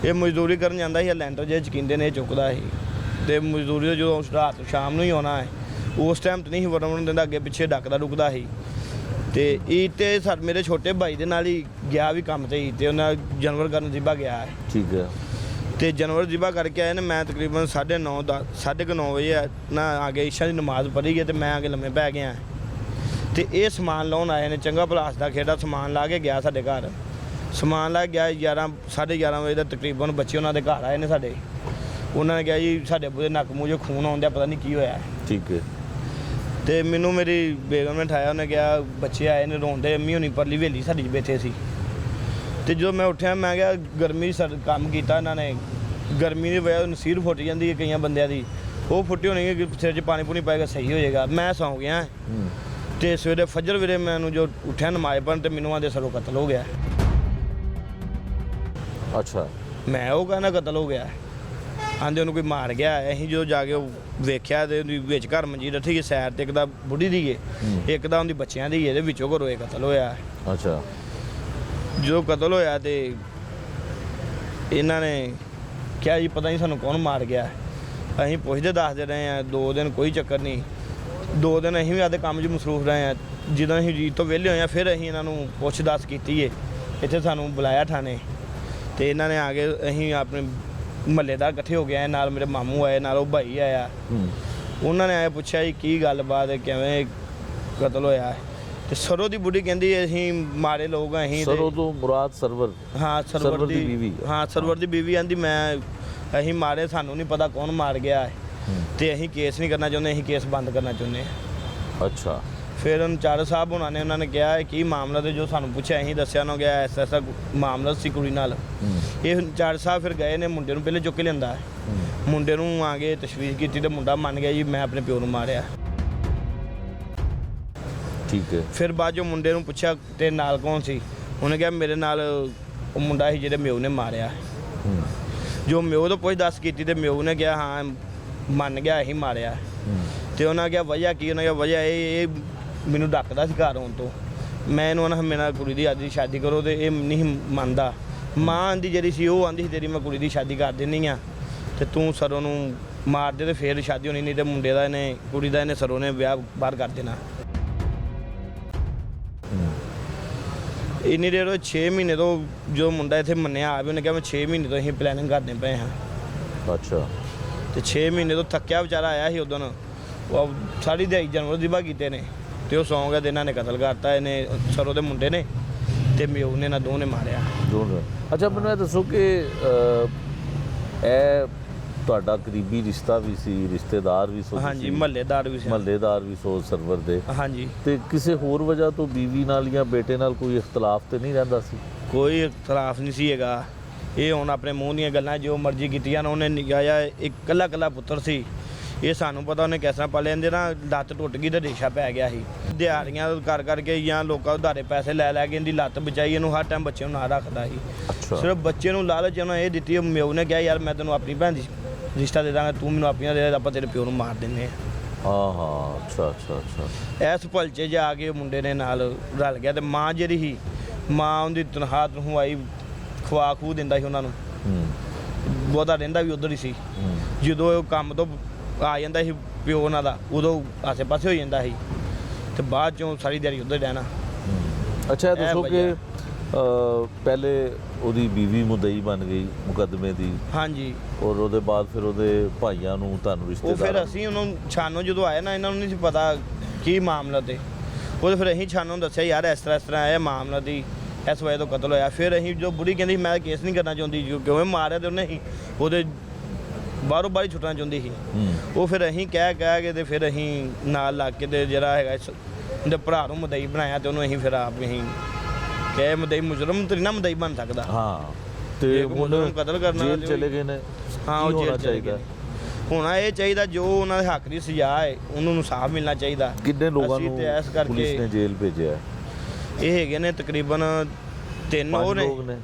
ਇਹ ਮਜ਼ਦੂਰੀ ਕਰਨ ਜਾਂਦਾ ਸੀ, ਲੈਂਟਰ ਜੇ ਚਕਿੰਦੇ ਨੇ ਚੁੱਕਦਾ ਸੀ ਤੇ ਮਜ਼ਦੂਰੀ ਤੋਂ ਜਦੋਂ ਰਾਤ ਸ਼ਾਮ ਨੂੰ ਹੀ ਆਉਣਾ ਹੈ ਉਸ ਟਾਈਮ ਤੇ ਨਹੀਂ ਸੀ ਵੜਨ ਦਿੰਦਾ, ਅੱਗੇ ਪਿੱਛੇ ਡੱਕਦਾ ਡੁੱਕਦਾ ਸੀ। ਤੇ ਇਹ ਤੇ ਮੇਰੇ ਛੋਟੇ ਭਾਈ ਦੇ ਨਾਲ ਹੀ ਗਿਆ ਵੀ ਕੰਮ ਤੇ ਹੀ ਤੇ ਉਹਨਾਂ ਜਾਨਵਰ ਕਰਨ ਜ਼ਿਬਾ ਗਿਆ ਹੈ। ਠੀਕ ਹੈ। ਤੇ ਜਾਨਵਰ ਜ਼ਿਬਾ ਕਰਕੇ ਆਏ ਨੇ। ਮੈਂ ਤਕਰੀਬਨ 9:30 ਵਜੇ ਨਾ ਆ ਕੇ ਇਸ਼ਾ ਦੀ ਨਮਾਜ਼ ਪੜ੍ਹੀ ਗਈ ਤੇ ਮੈਂ ਆ ਕੇ ਲੰਮੇ ਪੈ ਗਿਆ ਤੇ ਇਹ ਸਮਾਨ ਲਾਉਣ ਆਏ ਨੇ। ਚੰਗਾ ਪਲਾਸ ਦਾ ਖੇੜਾ ਸਮਾਨ ਲਾ ਕੇ ਗਿਆ ਸਾਡੇ ਘਰ। ਸਮਾਨ ਲਾ ਕੇ ਗਿਆ 11:30 ਵਜੇ ਦਾ ਤਕਰੀਬਨ। ਬੱਚੇ ਉਹਨਾਂ ਦੇ ਘਰ ਆਏ ਨੇ ਸਾਡੇ। ਉਹਨਾਂ ਨੇ ਕਿਹਾ ਜੀ ਸਾਡੇ ਅੱਬੂ ਦੇ ਨੱਕ ਮੂੰਹ 'ਚੋਂ ਖੂਨ ਆਉਂਦਾ, ਪਤਾ ਨਹੀਂ ਕੀ ਹੋਇਆ। ਠੀਕ ਹੈ। ਤੇ ਮੈਨੂੰ ਮੇਰੀ ਬੇਗਮ ਨੇ ਉਠਾਇਆ। ਉਹਨੇ ਕਿਹਾ ਬੱਚੇ ਆਏ ਨੇ ਰੋਂਦੇ, ਅੰਮੀ ਹੋਣੀ ਪਰਲੀ ਹਵੇਲੀ ਸਾਡੀ 'ਚ ਬੈਠੇ ਸੀ। ਤੇ ਜਦੋਂ ਮੈਂ ਉੱਠਿਆ ਮੈਂ ਕਿਹਾ ਗਰਮੀ ਕੰਮ ਕੀਤਾ ਇਹਨਾਂ ਨੇ, ਗਰਮੀ ਦੀ ਵਜ੍ਹਾ ਨਸੀਰ ਫੁੱਟ ਜਾਂਦੀ ਹੈ ਕਈਆਂ ਬੰਦਿਆਂ ਦੀ, ਉਹ ਫੁੱਟੀ ਹੋਣੀ ਕਿ ਸਿਰ 'ਚ ਪਾਣੀ ਪੂਣੀ ਪਾਏਗਾ ਸਹੀ ਹੋ ਜਾਏਗਾ। ਮੈਂ ਸੌਂ ਗਿਆ ਤੇ ਸਵੇਰੇ ਫਜਰ ਵੇਲੇ ਮੈਨੂੰ ਜੋ ਉੱਠਿਆ ਨਮਾਜ਼ ਪੜ੍ਹਨ ਤੇ ਮੈਨੂੰ ਆਦੇ ਸਰੋਂ ਕਤਲ ਹੋ ਗਿਆ। ਅੱਛਾ, ਮੈਂ ਉਹ ਕਹਿੰਦਾ ਕਤਲ ਹੋ ਗਿਆ, ਆਂਦੇ ਉਹਨੂੰ ਕੋਈ ਮਾਰ ਗਿਆ। ਅਸੀਂ ਜਦੋਂ ਜਾ ਕੇ ਉਹ ਵੇਖਿਆ ਤੇ ਉਹਦੀ ਵਿੱਚ ਘਰ ਮੰਜੀ ਰੱਖੀ ਹੈ ਸਾਈਡ ਤੇ, ਇੱਕ ਦਾ ਬੁੱਢੀ ਦੀ ਏ, ਇੱਕ ਦਾ ਉਹਦੀ ਬੱਚਿਆਂ ਦੀ ਏ, ਇਹਦੇ ਵਿੱਚੋਂ ਘਰੋਂ ਇਹ ਕਤਲ ਹੋਇਆ। ਅੱਛਾ, ਜਦੋਂ ਕਤਲ ਹੋਇਆ ਤੇ ਇਹਨਾਂ ਨੇ ਕਿਹਾ ਜੀ ਪਤਾ ਨਹੀਂ ਸਾਨੂੰ ਕੌਣ ਮਾਰ ਗਿਆ। ਅਸੀਂ ਪੁੱਛਦੇ ਦੱਸਦੇ ਰਹੇ ਹਾਂ 2 ਦਿਨ, ਕੋਈ ਚੱਕਰ ਨਹੀਂ। 2 ਦਿਨ ਅਸੀਂ ਵੀ ਆਪਦੇ ਕੰਮ 'ਚ ਮਸਰੂਫ ਰਹੇ ਹਾਂ। ਜਦੋਂ ਅਸੀਂ ਜੀਤ ਤੋਂ ਵਿਹਲੇ ਹੋਏ ਹਾਂ ਫਿਰ ਅਸੀਂ ਇਹਨਾਂ ਨੂੰ ਪੁੱਛ ਦੱਸ ਕੀਤੀ ਏ। ਇੱਥੇ ਸਾਨੂੰ ਬੁਲਾਇਆ ਥਾਣੇ ਤੇ ਇਹਨਾਂ ਨੇ ਆ ਕੇ ਅਸੀਂ ਆਪਣੇ ਮਹੱਲੇਦਾਰ ਇਕੱਠੇ ਹੋ ਗਏ, ਨਾਲ ਮੇਰੇ ਮਾਮੂ ਆਏ, ਨਾਲ ਉਹ ਭਾਈ ਆਇਆ। ਉਹਨਾਂ ਨੇ ਆਏ ਪੁੱਛਿਆ ਜੀ ਕੀ ਗੱਲਬਾਤ ਹੈ, ਕਿਵੇਂ ਕਤਲ ਹੋਇਆ। ਤੇ ਸਰੋਂ ਦੀ ਬੁੱਢੀ ਕਹਿੰਦੀ ਅਸੀਂ ਮਾੜੇ ਲੋਕ ਆ। ਅਸੀਂ ਸਰੋਂ ਤੋਂ ਮੁਰਾਦ ਸਰਵਰ? ਹਾਂ, ਸਰਵਰ ਦੀ ਬੀਵੀ। ਹਾਂ, ਸਰਵਰ ਦੀ ਬੀਵੀ ਆਂਦੀ ਅਸੀਂ ਮਾਰੇ, ਸਾਨੂੰ ਨਹੀਂ ਪਤਾ ਕੌਣ ਮਾਰ ਗਿਆ ਹੈ ਤੇ ਅਸੀਂ ਕੇਸ ਨਹੀਂ ਕਰਨਾ ਚਾਹੁੰਦੇ, ਅਸੀਂ ਕੇਸ ਬੰਦ ਕਰਨਾ ਚਾਹੁੰਦੇ ਹਾਂ। ਅੱਛਾ। ਫਿਰ ਇੰਚਾਰਜ ਸਾਹਿਬ ਉਹਨਾਂ ਨੇ ਕਿਹਾ ਕੀ ਮਾਮਲਾ, ਤੇ ਜੋ ਸਾਨੂੰ ਪੁੱਛਿਆ ਅਸੀਂ ਦੱਸਿਆ ਨਾ ਗਿਆ ਐਸਾ ਮਾਮਲਾ ਸੀ ਕੁੜੀ ਨਾਲ। ਇਹ ਇੰਚਾਰਜ ਸਾਹਿਬ ਫਿਰ ਗਏ ਨੇ, ਮੁੰਡੇ ਨੂੰ ਪਹਿਲੇ ਚੁੱਕ ਕੇ ਲਿਆਂਦਾ। ਮੁੰਡੇ ਨੂੰ ਆ ਕੇ ਤਸ਼ਵੀਸ਼ ਕੀਤੀ ਤੇ ਮੁੰਡਾ ਮੰਨ ਗਿਆ ਜੀ ਮੈਂ ਆਪਣੇ ਪਿਓ ਨੂੰ ਮਾਰਿਆ। ਠੀਕ ਹੈ। ਫਿਰ ਬਾਅਦ ਜੋ ਮੁੰਡੇ ਨੂੰ ਪੁੱਛਿਆ ਤੇ ਨਾਲ ਕੌਣ ਸੀ, ਉਹਨੇ ਕਿਹਾ ਮੇਰੇ ਨਾਲ ਉਹ ਮੁੰਡਾ ਸੀ ਜਿਹੜੇ ਮਿਓ ਨੇ ਮਾਰਿਆ। ਜੋ ਮਿਓ ਤੋਂ ਪੁੱਛ ਦੱਸ ਕੀਤੀ ਤੇ ਮਿਓ ਨੇ ਕਿਹਾ ਹਾਂ ਮੰਨ ਗਿਆ ਅਸੀਂ ਮਾਰਿਆ। ਤੇ ਉਹਨਾਂ ਕਿਹਾ ਵਜ੍ਹਾ ਕੀ, ਉਹਨਾਂ ਕਿਹਾ ਵਜ੍ਹਾ ਇਹ ਮੈਨੂੰ ਡੱਕਦਾ ਸੀ ਘਰ ਆਉਣ ਤੋਂ। ਮੈਂ ਇਹਨੂੰ ਉਹਨਾਂ ਮੇਰੇ ਨਾਲ ਕੁੜੀ ਦੀ ਅੱਜ ਦੀ ਸ਼ਾਦੀ ਕਰੋ ਤੇ ਇਹ ਨਹੀਂ ਮੰਨਦਾ। ਮਾਂ ਆਂਦੀ ਜਿਹੜੀ ਸੀ ਉਹ ਆਂਦੀ ਸੀ ਤੇਰੀ ਮੈਂ ਕੁੜੀ ਦੀ ਸ਼ਾਦੀ ਕਰ ਦਿੰਦੀ ਆ ਤੇ ਤੂੰ ਸਰੋਂ ਨੂੰ ਮਾਰ ਦੇ ਤੇ ਫਿਰ ਸ਼ਾਦੀ ਹੋਣੀ, ਨਹੀਂ ਤੇ ਮੁੰਡੇ ਦਾ ਇਹਨੇ ਕੁੜੀ ਦਾ ਇਹਨੇ ਸਰੋਂ ਨੇ ਵਿਆਹ ਬਾਹਰ ਕਰ ਦੇਣਾ। ਇੰਨੀ ਦੇਰ 6 ਮਹੀਨੇ ਤੋਂ ਜੋ ਮੁੰਡਾ ਇੱਥੇ ਮੰਨਿਆ ਆ ਵੀ ਉਹਨੇ ਕਿਹਾ ਮੈਂ 6 ਮਹੀਨੇ ਤੋਂ ਅਸੀਂ ਪਲੈਨਿੰਗ ਕਰਦੇ ਪਏ ਹਾਂ। ਅੱਛਾ। ਤੇ ਤੇ 6 ਮਹੀਨੇ ਤੋਂ ਥੱਕਿਆ ਵਿਚਾਰਾ ਆਇਆ ਸੀ ਉਦੋਂ ਉਹ ਸਾਰੀ ਦਿਹਾੜੀ ਜਾਨਵਰ ਜ਼ਿਬਾ ਕੀਤੇ ਨੇ ਤੇ ਉਹ ਸੌਂ ਗਿਆ ਤੇ ਇਹਨਾਂ ਨੇ ਕਤਲ ਕਰਤਾ ਇਹਨੇ ਸਰੋਂ ਦੇ ਮੁੰਡੇ ਨੇ ਤੇ ਮਿਓ ਨੇ ਨਾ ਦੋ ਨੇ ਮਾਰਿਆ ਦੋਨੋਂ। ਅੱਛਾ ਮੈਨੂੰ ਇਹ ਦੱਸੋ ਕਿ ਇਹ ਤੁਹਾਡਾ ਕਰੀਬੀ ਰਿਸ਼ਤਾ ਵੀ ਸੀ, ਰਿਸ਼ਤੇਦਾਰ ਵੀ ਸੋ ਹਾਂਜੀ ਮਹੱਲੇਦਾਰ ਵੀ ਸੀ ਮਹੱਲੇਦਾਰ ਵੀ ਸੋ ਸਰਵਰ ਦੇ, ਹਾਂਜੀ ਤੇ ਕਿਸੇ ਹੋਰ ਵਜ੍ਹਾ ਤੋਂ ਬੀਵੀ ਨਾਲ ਜਾਂ ਬੇਟੇ ਨਾਲ ਕੋਈ ਇਖਤਲਾਫ ਤੇ ਨਹੀਂ ਰਹਿੰਦਾ ਸੀ? ਕੋਈ ਇਖਤਲਾਫ ਨਹੀਂ ਸੀ ਹੈਗਾ। ਇਹ ਹੁਣ ਆਪਣੇ ਮੂੰਹ ਦੀਆਂ ਗੱਲਾਂ ਜੋ ਮਰਜ਼ੀ ਕੀਤੀਆਂ ਨੇ। ਉਹਨੇ ਨਿਗਾਇਆ ਇੱਕ ਕੱਲਾ ਪੁੱਤਰ ਸੀ। ਇਹ ਸਾਨੂੰ ਪਤਾ ਉਹਨੇ ਕਿਸ ਤਰ੍ਹਾਂ ਪਾਲੇ ਇਹਦੇ ਨਾ ਲੱਤ ਟੁੱਟ ਗਈ ਤੇ ਰੇਸ਼ਾ ਪੈ ਗਿਆ ਸੀ। ਦਿਹਾੜੀਆਂ ਕਰ ਕਰਕੇ ਜਾਂ ਲੋਕਾਂ ਉਧਾਰੇ ਪੈਸੇ ਲੈ ਕੇ ਇਹਦੀ ਲੱਤ ਬਚਾਈ। ਇਹਨੂੰ ਹਰ ਟਾਈਮ ਬੱਚੇ ਨੂੰ ਨਾਲ ਰੱਖਦਾ ਸੀ। ਅੱਛਾ। ਸਿਰਫ ਬੱਚੇ ਨੂੰ ਲਾਲਚ ਉਹਨਾਂ ਇਹ ਦਿੱਤੀ। ਮਿਓ ਨੇ ਕਿਹਾ ਯਾਰ ਮੈਂ ਤੈਨੂੰ ਆਪਣੀ ਭੈਣ ਦੀ ਰਿਸ਼ਤਾ ਦੇ ਦਾਂਗਾ, ਤੂੰ ਮੈਨੂੰ ਆਪਣੀਆਂ ਦੇ, ਆਪਾਂ ਤੇਰੇ ਪਿਓ ਨੂੰ ਮਾਰ ਦਿੰਦੇ ਹਾਂ। ਹਾਂ ਅੱਛਾ। ਇਸ ਭਲਚੇ ਜਾ ਕੇ ਮੁੰਡੇ ਨੇ ਨਾਲ ਰਲ ਗਿਆ ਤੇ ਮਾਂ ਜਿਹੜੀ ਸੀ, ਮਾਂ ਉਹਦੀ ਤਨਖਾਹ ਆਈ ਖਵਾ ਖੂ ਦਿੰਦਾ ਸੀ ਉਹਨਾਂ ਨੂੰ। ਬਹੁਤਾ ਰਹਿੰਦਾ ਵੀ ਉਧਰ ਹੀ ਸੀ। ਜਦੋਂ ਉਹ ਕੰਮ ਤੋਂ ਆ ਜਾਂਦਾ ਸੀ ਪਿਓ ਉਹਨਾਂ ਦਾ, ਉਦੋਂ ਆਸੇ ਪਾਸੇ ਹੋ ਜਾਂਦਾ ਸੀ ਤੇ ਬਾਅਦ ਚੋਂ ਸਾਰੀ ਦਿਹਾੜੀ ਉੱਧਰ ਰਹਿਣਾ। ਅੱਛਾ ਇਹ ਦੱਸੋ ਵਜ੍ਹਾ। ਕਿ ਪਹਿਲੇ ਉਹਦੀ ਬੀਵੀ ਮੁਦਈ ਬਣ ਗਈ ਮੁਕੱਦਮੇ ਦੀ, ਹਾਂਜੀ। ਔਰ ਉਹਦੇ ਬਾਅਦ ਫਿਰ ਉਹਦੇ ਭਾਈਆਂ ਨੂੰ ਤੁਹਾਨੂੰ ਉਹ ਰਿਸ਼ਤੇਦਾਰ ਫਿਰ ਅਸੀਂ ਉਹਨੂੰ ਛਾਨੋ ਜਦੋਂ ਆਏ ਨਾ, ਇਹਨਾਂ ਨੂੰ ਨਹੀਂ ਸੀ ਪਤਾ ਕੀ ਮਾਮਲਾ ਤੇ ਉਹਦੇ ਫਿਰ ਅਸੀਂ ਛਾਨੋ ਨੂੰ ਦੱਸਿਆ ਯਾਰ ਇਸ ਤਰ੍ਹਾਂ ਇਹ ਮਾਮਲਾ ਦੀ ਇਸ ਵਜ੍ਹਾ ਤੋਂ ਕਤਲ ਹੋਇਆ। ਫਿਰ ਅਸੀਂ ਜੋ ਬੁੜੀ ਕਹਿੰਦੀ ਮੈਂ ਕੇਸ ਨਹੀਂ ਕਰਨਾ ਚਾਹੁੰਦੀ ਕਿਉਂ ਮਾਰਿਆ ਤੇ ਉਹਨੇ ਹੀ ਉਹਦੇ ਬਾਹਰੋਂ ਬਾਹਰ ਛੁੱਟਣਾ ਚਾਹੁੰਦੀ ਸੀ। ਉਹ ਫਿਰ ਅਸੀਂ ਕਹਿ ਕੇ ਤੇ ਫਿਰ ਅਸੀਂ ਨਾਲ ਲੱਗ ਕੇ ਤੇ ਜਿਹੜਾ ਹੈਗਾ ਉਹਦੇ ਭਰਾ ਨੂੰ ਮਦਈ ਬਣਾਇਆ ਤੇ ਉਹਨੂੰ ਅਸੀਂ ਫਿਰ ਆਪ ਅਸੀਂ ਕਹੇ ਮਦਈ ਮੁਜਰਮ ਤੇ ਨਾ ਮਦਈ ਬਣ ਸਕਦਾ। ਹਾਂ ਤੇ ਜੇ ਹੁਣ ਮੁਜਰਮ ਕਤਲ ਕਰਨਾ ਜੇਲ੍ਹ ਚਲੇ ਗਏ ਨੇ। ਹਾਂ ਕੀ ਉਹ ਹੋਣਾ ਜੇਲ੍ਹ ਚਲੇ ਚਾਹੀਦਾ? ਗਏ। ਹੋਣਾ ਇਹ ਚਾਹੀਦਾ ਜੋ ਉਹਨਾਂ ਦੇ ਹੱਕ ਦੀ ਸਜ਼ਾ ਹੈ ਉਹਨੂੰ ਇਨਸਾਫ ਮਿਲਣਾ ਚਾਹੀਦਾ। ਕਿੰਨੇ ਲੋਕਾਂ ਅਸੀਂ ਨੂੰ ਤੇ ਇਸ ਕਰਕੇ ਪੁਲਿਸ ਨੇ ਜੇਲ੍ਹ ਭੇਜਿਆ? ਇਹ ਹੈਗੇ ਨੇ ਤਕਰੀਬਨ 3 ਉਹ 5 ਨੇ ਲੋਕ ਨੇ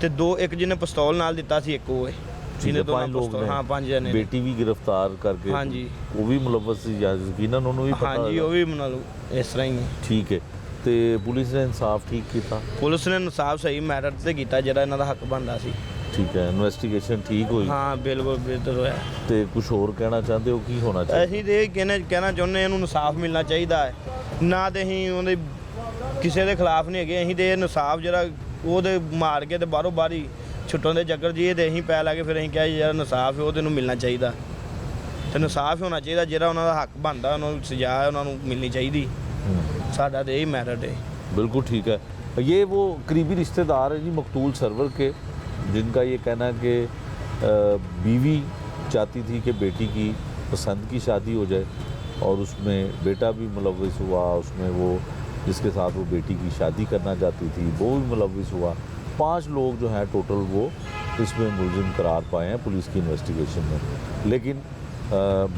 ਤੇ 2 ਇੱਕ ਜਿਹਨੇ ਪਿਸਤੌਲ ਨਾਲ ਦਿੱਤਾ ਸੀ, ਇੱਕ ਉਹ ਹੈ ਜਿਹਨੇ ਦੋਨਾਂ 5 ਲੋਕ ਪਿਸਤੌਲ। ਨੇ। ਹਾਂ 5 ਜਣੇ ਨੇ। ਬੇਟੀ ਵੀ ਗ੍ਰਿਫਤਾਰ ਕਰਕੇ ਹਾਂਜੀ। ਉਹ ਵੀ ਮੁਲਵਸ ਸੀ ਜਾਂ ਯਕੀਨਨ ਉਹਨੂੰ ਵੀ ਪਤਾ ਹਾਂਜੀ ਹੋਏਗਾ। ਉਹ ਵੀ ਮਨਾ ਲਓ ਇਸ ਤਰ੍ਹਾਂ ਹੀ ਹੈ। ਠੀਕ ਹੈ ਤੇ ਪੁਲਿਸ ਨੇ ਇਨਸਾਫ ਠੀਕ ਕੀਤਾ? ਪੁਲਿਸ ਨੇ ਇਨਸਾਫ ਸਹੀ ਮੈਰਿਟ ਤੇ ਕੀਤਾ ਜਿਹੜਾ ਇਹਨਾਂ ਦਾ ਹੱਕ ਬਣਦਾ ਸੀ। ਠੀਕ ਹੈ ਇਨਵੈਸਟੀਗੇਸ਼ਨ ਠੀਕ ਹੋਈ? ਹਾਂ ਬਿਲਕੁਲ ਬਿਹਤਰ ਹੋਇਆ। ਤੇ ਕੁਝ ਹੋਰ ਕਹਿਣਾ ਚਾਹੁੰਦੇ ਹੋ ਕੀ ਹੋਣਾ ਚਾਹੀਦਾ? ਅਸੀਂ ਤੇ ਇਹ ਕਹਿਣਾ ਚਾਹੁੰਦੇ ਇਹਨੂੰ ਇਨਸਾਫ ਮਿਲਣਾ ਚਾਹੀਦਾ ਹੈ। ਨਾ ਤੇ ਅਸੀਂ ਉਹਦੇ ਕਿਸੇ ਦੇ ਖਿਲਾਫ ਨਹੀਂ ਹੈਗੇ। ਅਸੀਂ ਤੇ ਇਹ ਇਨਸਾਫ ਜਿਹੜਾ ਉਹਦੇ ਮਾਰ ਕੇ ਤੇ ਬਾਹਰੋਂ ਬਾਹਰੀ ਛੁੱਟਣ ਦੇ ਚੱਕਰ ਜੀ ਤੇ ਅਸੀਂ ਪੈ ਲਾ ਕੇ ਫਿਰ ਅਸੀਂ ਕਿਹਾ ਯਾਰ ਇਨਸਾਫ ਉਹ ਤੈਨੂੰ ਮਿਲਣਾ ਚਾਹੀਦਾ ਤੇ ਇਨਸਾਫ ਹੋਣਾ ਚਾਹੀਦਾ। ਜਿਹੜਾ ਉਹਨਾਂ ਦਾ ਹੱਕ ਬਣਦਾ ਉਹਨਾਂ ਨੂੰ ਸਜ਼ਾ ਉਹਨਾਂ ਨੂੰ ਮਿਲਣੀ ਚਾਹੀਦੀ। ਸਾਡਾ तो यही मैरिट है। बिल्कुल ठीक है। ये वो करीबी रिश्तेदार हैं जी मकतूल सरवर के, जिनका ये कहना है कि बीवी चाहती थी कि बेटी की पसंद की शादी हो जाए और उसमें बेटा भी मुलव्वस हुआ, उसमें वो जिसके साथ वो बेटी की शादी करना चाहती थी वो भी मुलव्वस हुआ। 5 लोग जो हैं टोटल वो इसमें मुलजिम करार पाए हैं पुलिस की इन्वेस्टिगेशन में। लेकिन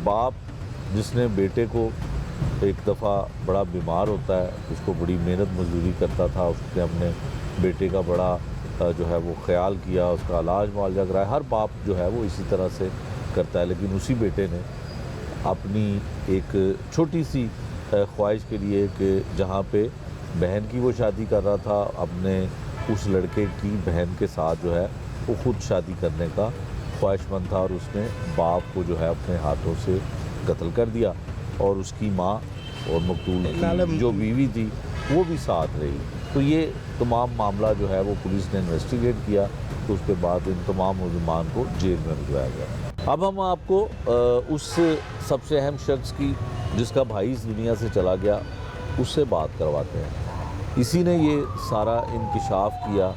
बाप जिसने बेटे को एक दफ़ा बड़ा बीमार होता है, उसको बड़ी मेहनत मजदूरी करता था, उसने अपने बेटे का बड़ा जो है वो ख्याल किया, उसका इलाज मुआवजा कराया। हर बाप जो है वो इसी तरह से करता है। लेकिन उसी बेटे ने अपनी एक छोटी सी ख्वाहिश के लिए कि जहाँ पे बहन की वो शादी कर रहा था, अपने उस लड़के की बहन के साथ जो है वो ख़ुद शादी करने का ख्वाहिशमंद था और उसने बाप को जो है अपने हाथों से कत्ल कर दिया और उसकी माँ और मकतूल की जो बीवी थी वो भी साथ रही। तो ये तमाम मामला जो है वो पुलिस ने इन्वेस्टिगेट किया तो उसके बाद इन तमाम मुलज़मान को जेल में भिजवाया गया। अब हम आपको उस सबसे अहम शख्स की जिसका भाई इस दुनिया से चला गया उससे बात करवाते हैं। इसी ने ये सारा इंकिशाफ किया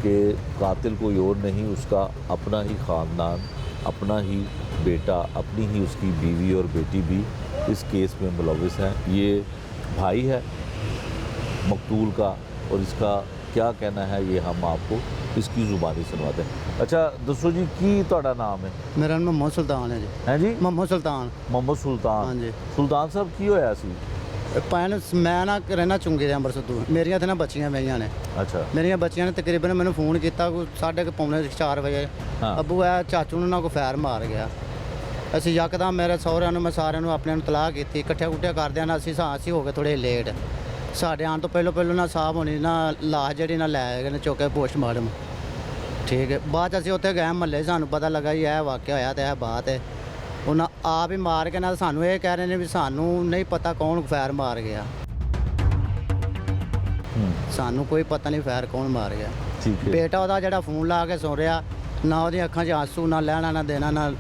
कि कातिल कोई और नहीं, उसका अपना ही ख़ानदान, अपना ही बेटा, अपनी ही उसकी बीवी और बेटी भी इस केस में मुलव्वस हैं। ये भाई है मकतूल का और इसका क्या कहना है ये हम आपको इसकी ज़ुबानी सुनवाते हैं। अच्छा दसो जी की ਤੁਹਾਡਾ ਨਾਮ ਹੈ? ਮੇਰਾ ਨਾਮ ਮੁਹੰਮਦ ਸੁਲਤਾਨ ਹੈ ਜੀ। हैं जी ਮੁਹੰਮਦ ਸੁਲਤਾਨ। मोहम्मद सुल्तान। हाँ जी। सुल्तान साहब की होया सी? ਭੈਣ ਮੈਂ ਨਾ ਰਹਿਣਾ ਚੁੰਗੇ ਦੇ ਅੰਮ੍ਰਿਤਸਰ ਤੋਂ। ਮੇਰੀਆਂ ਤੇ ਨਾ ਬੱਚੀਆਂ ਮੇਰੀਆਂ ਨੇ। अच्छा ਮੇਰੀਆਂ ਬੱਚੀਆਂ ਨੇ ਤਕਰੀਬਨ ਮੈਨੂੰ ਫੋਨ ਕੀਤਾ ਕੋਈ 3:30 ਵਜੇ। ਹਾਂ। ਅੱਬੂ ਆ ਚਾਚੂ ਨੂੰ ਨਾ ਕੋਈ ਫੈਰ ਮਾਰ ਗਿਆ। ਅਸੀਂ ਯਕਦਮ ਮੇਰੇ ਸਹੁਰਿਆਂ ਨੂੰ ਮੈਂ ਸਾਰਿਆਂ ਨੂੰ ਆਪਣੇ ਨੂੰ ਤਲਾਹ ਕੀਤੀ, ਇਕੱਠਿਆਂ ਕੁੱਠਿਆਂ ਕਰਦਿਆਂ ਨਾਲ ਅਸੀਂ ਹੋ ਗਏ ਥੋੜੇ ਲੇਟ। ਸਾਡੇ ਆਉਣ ਤੋਂ ਪਹਿਲਾਂ ਨਾ ਸਾਹਬ ਹੋਣੀ ਨਾ ਲਾਸ਼ ਜਿਹੜੀ ਨਾ ਲੈ ਗਏ ਨੇ ਚੁੱਕ ਕੇ ਪੋਸਟਮਾਰਟਮ। ਠੀਕ ਹੈ ਬਾਅਦ 'ਚ ਅਸੀਂ ਉੱਥੇ ਗਏ ਮਹੱਲੇ, ਸਾਨੂੰ ਪਤਾ ਲੱਗਾ ਜੀ ਇਹ ਵਾਕਿਆ ਹੋਇਆ ਤੇ ਇਹ ਬਾਤ ਹੈ। ਉਹਨਾਂ ਆਪ ਹੀ ਮਾਰ ਕੇ ਨਾਲ ਸਾਨੂੰ ਇਹ ਕਹਿ ਰਹੇ ਨੇ ਵੀ ਸਾਨੂੰ ਨਹੀਂ ਪਤਾ ਕੌਣ ਫੈਰ ਮਾਰ ਗਿਆ। ਸਾਨੂੰ ਕੋਈ ਪਤਾ ਨਹੀਂ ਫੈਰ ਕੌਣ ਮਾਰ ਗਿਆ। ठीक है। ਬੇਟਾ ਉਹਦਾ ਜਿਹੜਾ ਫੋਨ ਲਾ ਕੇ ਸੌ ਰਿਹਾ, ਨਾ ਉਹਦੀਆਂ ਅੱਖਾਂ 'ਚ ਆਂਸੂ, ਨਾ ਲੈਣਾ ਨਾ ਦੇਣਾ, ਨਾ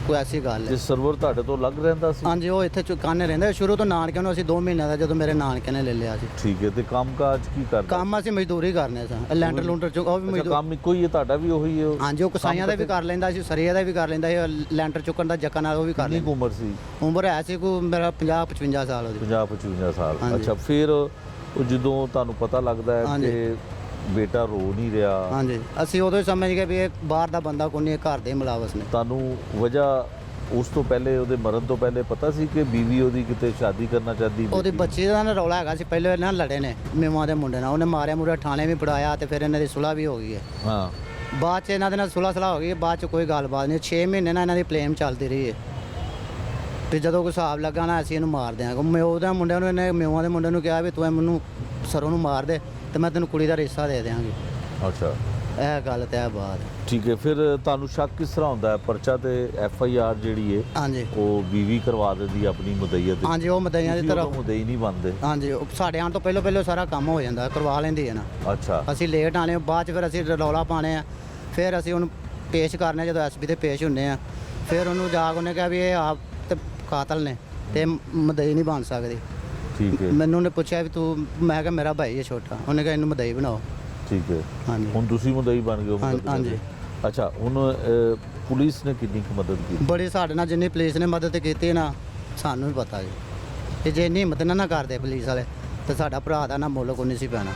ਕੋਈ ਐਸੀ ਗੱਲ ਤੇ ਹੈ। ਸਰਵਰ ਤੁਹਾਡੇ ਤੋਂ ਅਲੱਗ ਰਹਿੰਦਾ ਸੀ? ਹਾਂਜੀ, ਉਹ ਇੱਥੇ ਚੁਕਾਨੇ ਰਹਿੰਦਾ ਸ਼ੁਰੂ ਤੋਂ। ਨਾਨਕਿਆਂ ਨੂੰ ਅਸੀਂ 2 ਮਹੀਨਿਆਂ ਦਾ ਜਦੋਂ ਮੇਰੇ ਨਾਨਕੇ ਨੇ ਲੈ ਲਿਆ ਸੀ। ਠੀਕ ਹੈ, ਤੇ ਕੰਮਕਾਜ ਕੀ ਕਰਦਾ? ਕੰਮ ਅਸੀਂ ਮਜ਼ਦੂਰੀ ਕਰਨੇ ਸਾਂ, ਲੈਂਟਰ ਲੂੰਟਰ ਚ ਉਹ ਵੀ ਅੱਛਾ, ਮਜ਼ਦੂਰ। ਕੰਮ ਇੱਕੋ ਹੀ ਹੈ ਤੁਹਾਡਾ ਵੀ ਉਹੀ ਹੈ? ਹਾਂਜੀ, ਉਹ ਕਸਾਈਆਂ ਦਾ ਵੀ ਕਰ ਲੈਂਦਾ ਸੀ, ਸਰੀਆ ਦਾ ਵੀ ਕਰ ਲੈਂਦਾ ਸੀ, ਲੈਂਟਰ ਚੁੱਕਣ ਦਾ ਜੱਕਾ ਨਾਲ ਉਹ ਵੀ ਕਰ ਕਿੰਨੀ ਕੁ ਲੈਂਦਾ। ਉਮਰ ਸੀ? ਉਮਰ ਹੈ ਸੀ ਕੋਈ ਮੇਰਾ 50-55 ਸਾਲ ਉਹਦੀ। 50-55 ਸਾਲ। ਹਾਂਜੀ। ਅੱਛਾ, ਫਿਰ ਉਹ ਜਦੋਂ ਤੁਹਾਨੂੰ ਪਤਾ ਲੱਗਦਾ ਹੈ ਹਾਂਜੀ। ਕਿ ਬੇਟਾ ਰੋ ਨਹੀਂ ਰਿਹਾ, ਹਾਂਜੀ, ਅਸੀਂ ਉਦੋਂ ਹੀ ਸਮਝ ਗਏ ਵੀ ਇਹ ਬਾਹਰ ਦਾ ਬੰਦਾ ਕੋਈ ਨਹੀਂ, ਇਹ ਘਰ ਦੇ ਮੁਲਾਵਸ ਨੇ। ਤੁਹਾਨੂੰ ਵਜ੍ਹਾ ਉਸ ਤੋਂ ਪਹਿਲੇ, ਉਹਦੇ ਮਰਨ ਤੋਂ ਪਹਿਲੇ ਪਤਾ ਸੀ ਕਿ ਬੀਵੀ ਉਹਦੀ ਕਿਤੇ ਸ਼ਾਦੀ ਕਰਨਾ ਚਾਹਦੀ? ਉਹਦੀ ਬੱਚੀ ਦਾ ਨਾ ਰੌਲਾ ਹੈਗਾ ਸੀ, ਪਹਿਲੇ ਇਹਨਾਂ ਨਾਲ ਲੜੇ ਨੇ ਮੇਵਾਂ ਦੇ ਮੁੰਡੇ ਨਾਲ, ਉਹਨੇ ਮਾਰਿਆ ਮੁਰਿਆ, ਥਾਣੇ ਵੀ ਫੜਾਇਆ, ਤੇ ਫਿਰ ਇਹਨਾਂ ਦੀ ਸੁਲ੍ਹਾ ਵੀ ਹੋ ਗਈ ਹੈ। ਹਾਂ। ਬਾਅਦ ਚ ਇਹਨਾਂ ਦੇ ਨਾਲ ਸੁਲ੍ਹਾ ਹੋ ਗਈ ਹੈ, ਬਾਅਦ ਚ ਕੋਈ ਗੱਲਬਾਤ ਨਹੀਂ। 6 ਮਹੀਨੇ ਨਾਲ ਇਹਨਾਂ ਦੀ ਪਲੇਮ ਚੱਲਦੀ ਰਹੀ ਹੈ, ਤੇ ਜਦੋਂ ਕੋਈ ਹਿਸਾਬ ਲੱਗਾ ਨਾ ਅਸੀਂ ਇਹਨੂੰ ਮਾਰ ਦਿਆਂਗੇ। ਮਿਓ ਦੇ ਮੁੰਡਿਆਂ ਨੂੰ, ਇਹਨੇ ਮੇਵਾਂ ਦੇ ਮੁੰਡੇ ਨੂੰ ਕਿਹਾ ਵੀ ਤੂੰ ਇਹ ਮੈਨੂੰ ਸਰੋਂ ਨੂੰ ਮਾਰ ਦੇ ਤੇ ਮੈਂ ਤੈਨੂੰ ਕੁੜੀ ਦਾ ਰਿਸ਼ਤਾ ਦੇ ਦਿਆਂਗੀ। ਅੱਛਾ, ਇਹ ਗੱਲ ਤੇ ਇਹ ਬਾਤ। ਠੀਕ ਹੈ। ਫਿਰ ਤੁਹਾਨੂੰ ਸ਼ੱਕ ਕਿਸ ਤਰ੍ਹਾਂ ਹੁੰਦਾ ਹੈ? ਪਰਚਾ ਤੇ FIR ਜਿਹੜੀ ਹੈ ਹਾਂਜੀ ਉਹ ਬੀਵੀ ਕਰਵਾ ਦਿੰਦੀ ਹੈ ਆਪਣੀ ਮੁਦਈਅਤ ਦੀ? ਹਾਂਜੀ, ਉਹ ਮਦਈਆਂ ਦੀ ਤੁਸੀਂ ਉਦੋਂ ਤਰਫ। ਮੁਦਈ ਨਹੀਂ ਬਣਦੇ? ਹਾਂਜੀ, ਉਹ ਸਾਡੇ ਆਉਣ ਤੋਂ ਪਹਿਲਾਂ ਸਾਰਾ ਕੰਮ ਹੋ ਜਾਂਦਾ, ਕਰਵਾ ਲੈਂਦੀ ਹੈ ਨਾ। ਅੱਛਾ। ਅਸੀਂ ਲੇਟ ਆਣੇ, ਬਾਅਦ ਚ ਫਿਰ ਅਸੀਂ ਰੌਲਾ ਪਾਣੇ ਆ, ਫਿਰ ਅਸੀਂ ਉਹਨੂੰ ਪੇਸ਼ ਕਰਨੇ, ਜਦੋਂ SP ਤੇ ਪੇਸ਼ ਹੁੰਦੇ ਆ, ਫਿਰ ਉਹਨੂੰ ਜਾ ਕੇ ਉਹਨੇ ਕਿਹਾ ਵੀ ਇਹ ਆਪ ਤੇ ਕਾਤਲ ਨੇ ਤੇ ਮਦਈ ਨਹੀਂ ਬਣ ਸਕਦੀ। ਠੀਕ ਹੈ। ਮੈਨੂੰ ਉਹਨੇ ਪੁੱਛਿਆ ਵੀ ਤੂੰ, ਮੈਂ ਕਿਹਾ ਮੇਰਾ ਭਾਈ ਹੈ ਛੋਟਾ, ਉਹਨੇ ਕਿਹਾ ਇਹਨੂੰ ਮਦਈ ਬਣਾਓ। ਠੀਕ ਹੈ। ਹਾਂਜੀ ਹੁਣ ਤੁਸੀਂ ਮੁਦਈ ਬਣ ਗਏ ਹੋ? ਮਤਲਬ ਹਾਂਜੀ। ਅੱਛਾ, ਹੁਣ ਪੁਲਿਸ ਨੇ ਕਿੰਨੀ ਕੁ ਮਦਦ ਕੀਤੀ? ਬੜੀ ਸਾਡੇ ਨਾਲ ਜਿੰਨੀ ਪੁਲਿਸ ਨੇ ਮਦਦ ਕੀਤੀ ਨਾ, ਸਾਨੂੰ ਵੀ ਪਤਾ ਜੀ, ਕਿ ਜੇ ਇੰਨੀ ਹਿੰਮਤ ਨਾ ਕਰਦੇ ਪੁਲਿਸ ਵਾਲੇ ਤੇ ਸਾਡਾ ਭਰਾ ਦਾ ਨਾ ਮੁੱਲ ਕੋਈ ਨਹੀਂ ਸੀ ਪੈਣਾ।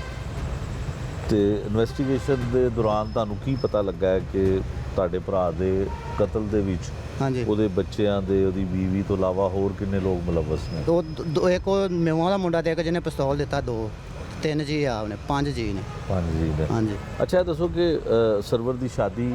ਤੇ ਇਨਵੈਸਟੀਗੇਸ਼ਨ ਦੇ ਦੌਰਾਨ ਤੁਹਾਨੂੰ ਕੀ ਪਤਾ ਲੱਗਾ ਹੈ ਕਿ ਤੁਹਾਡੇ ਭਰਾ ਦੇ ਕਤਲ ਦੇ ਵਿੱਚ ਹਾਂਜੀ, ਉਹਦੇ ਬੱਚਿਆਂ ਦੇ, ਉਹਦੀ ਬੀਵੀ ਤੋਂ ਇਲਾਵਾ ਹੋਰ ਕਿੰਨੇ ਲੋਕ ਮੁਲਵਸ ਨੇ? ਇੱਕ ਉਹ ਮੇਵਾਂ ਦਾ ਮੁੰਡਾ ਤੇ ਇੱਕ ਜਿਹਨੇ ਪਿਸਤੌਲ ਦਿੱਤਾ, 2 3 ਜੀ ਆ ਉਹਨੇ, 5 ਜੀ ਨੇ। 5 ਜੀ ਨੇ। ਹਾਂਜੀ ਅੱਛਾ, ਇਹ ਦੱਸੋ ਕਿ ਸਰਵਰ ਦੀ ਸ਼ਾਦੀ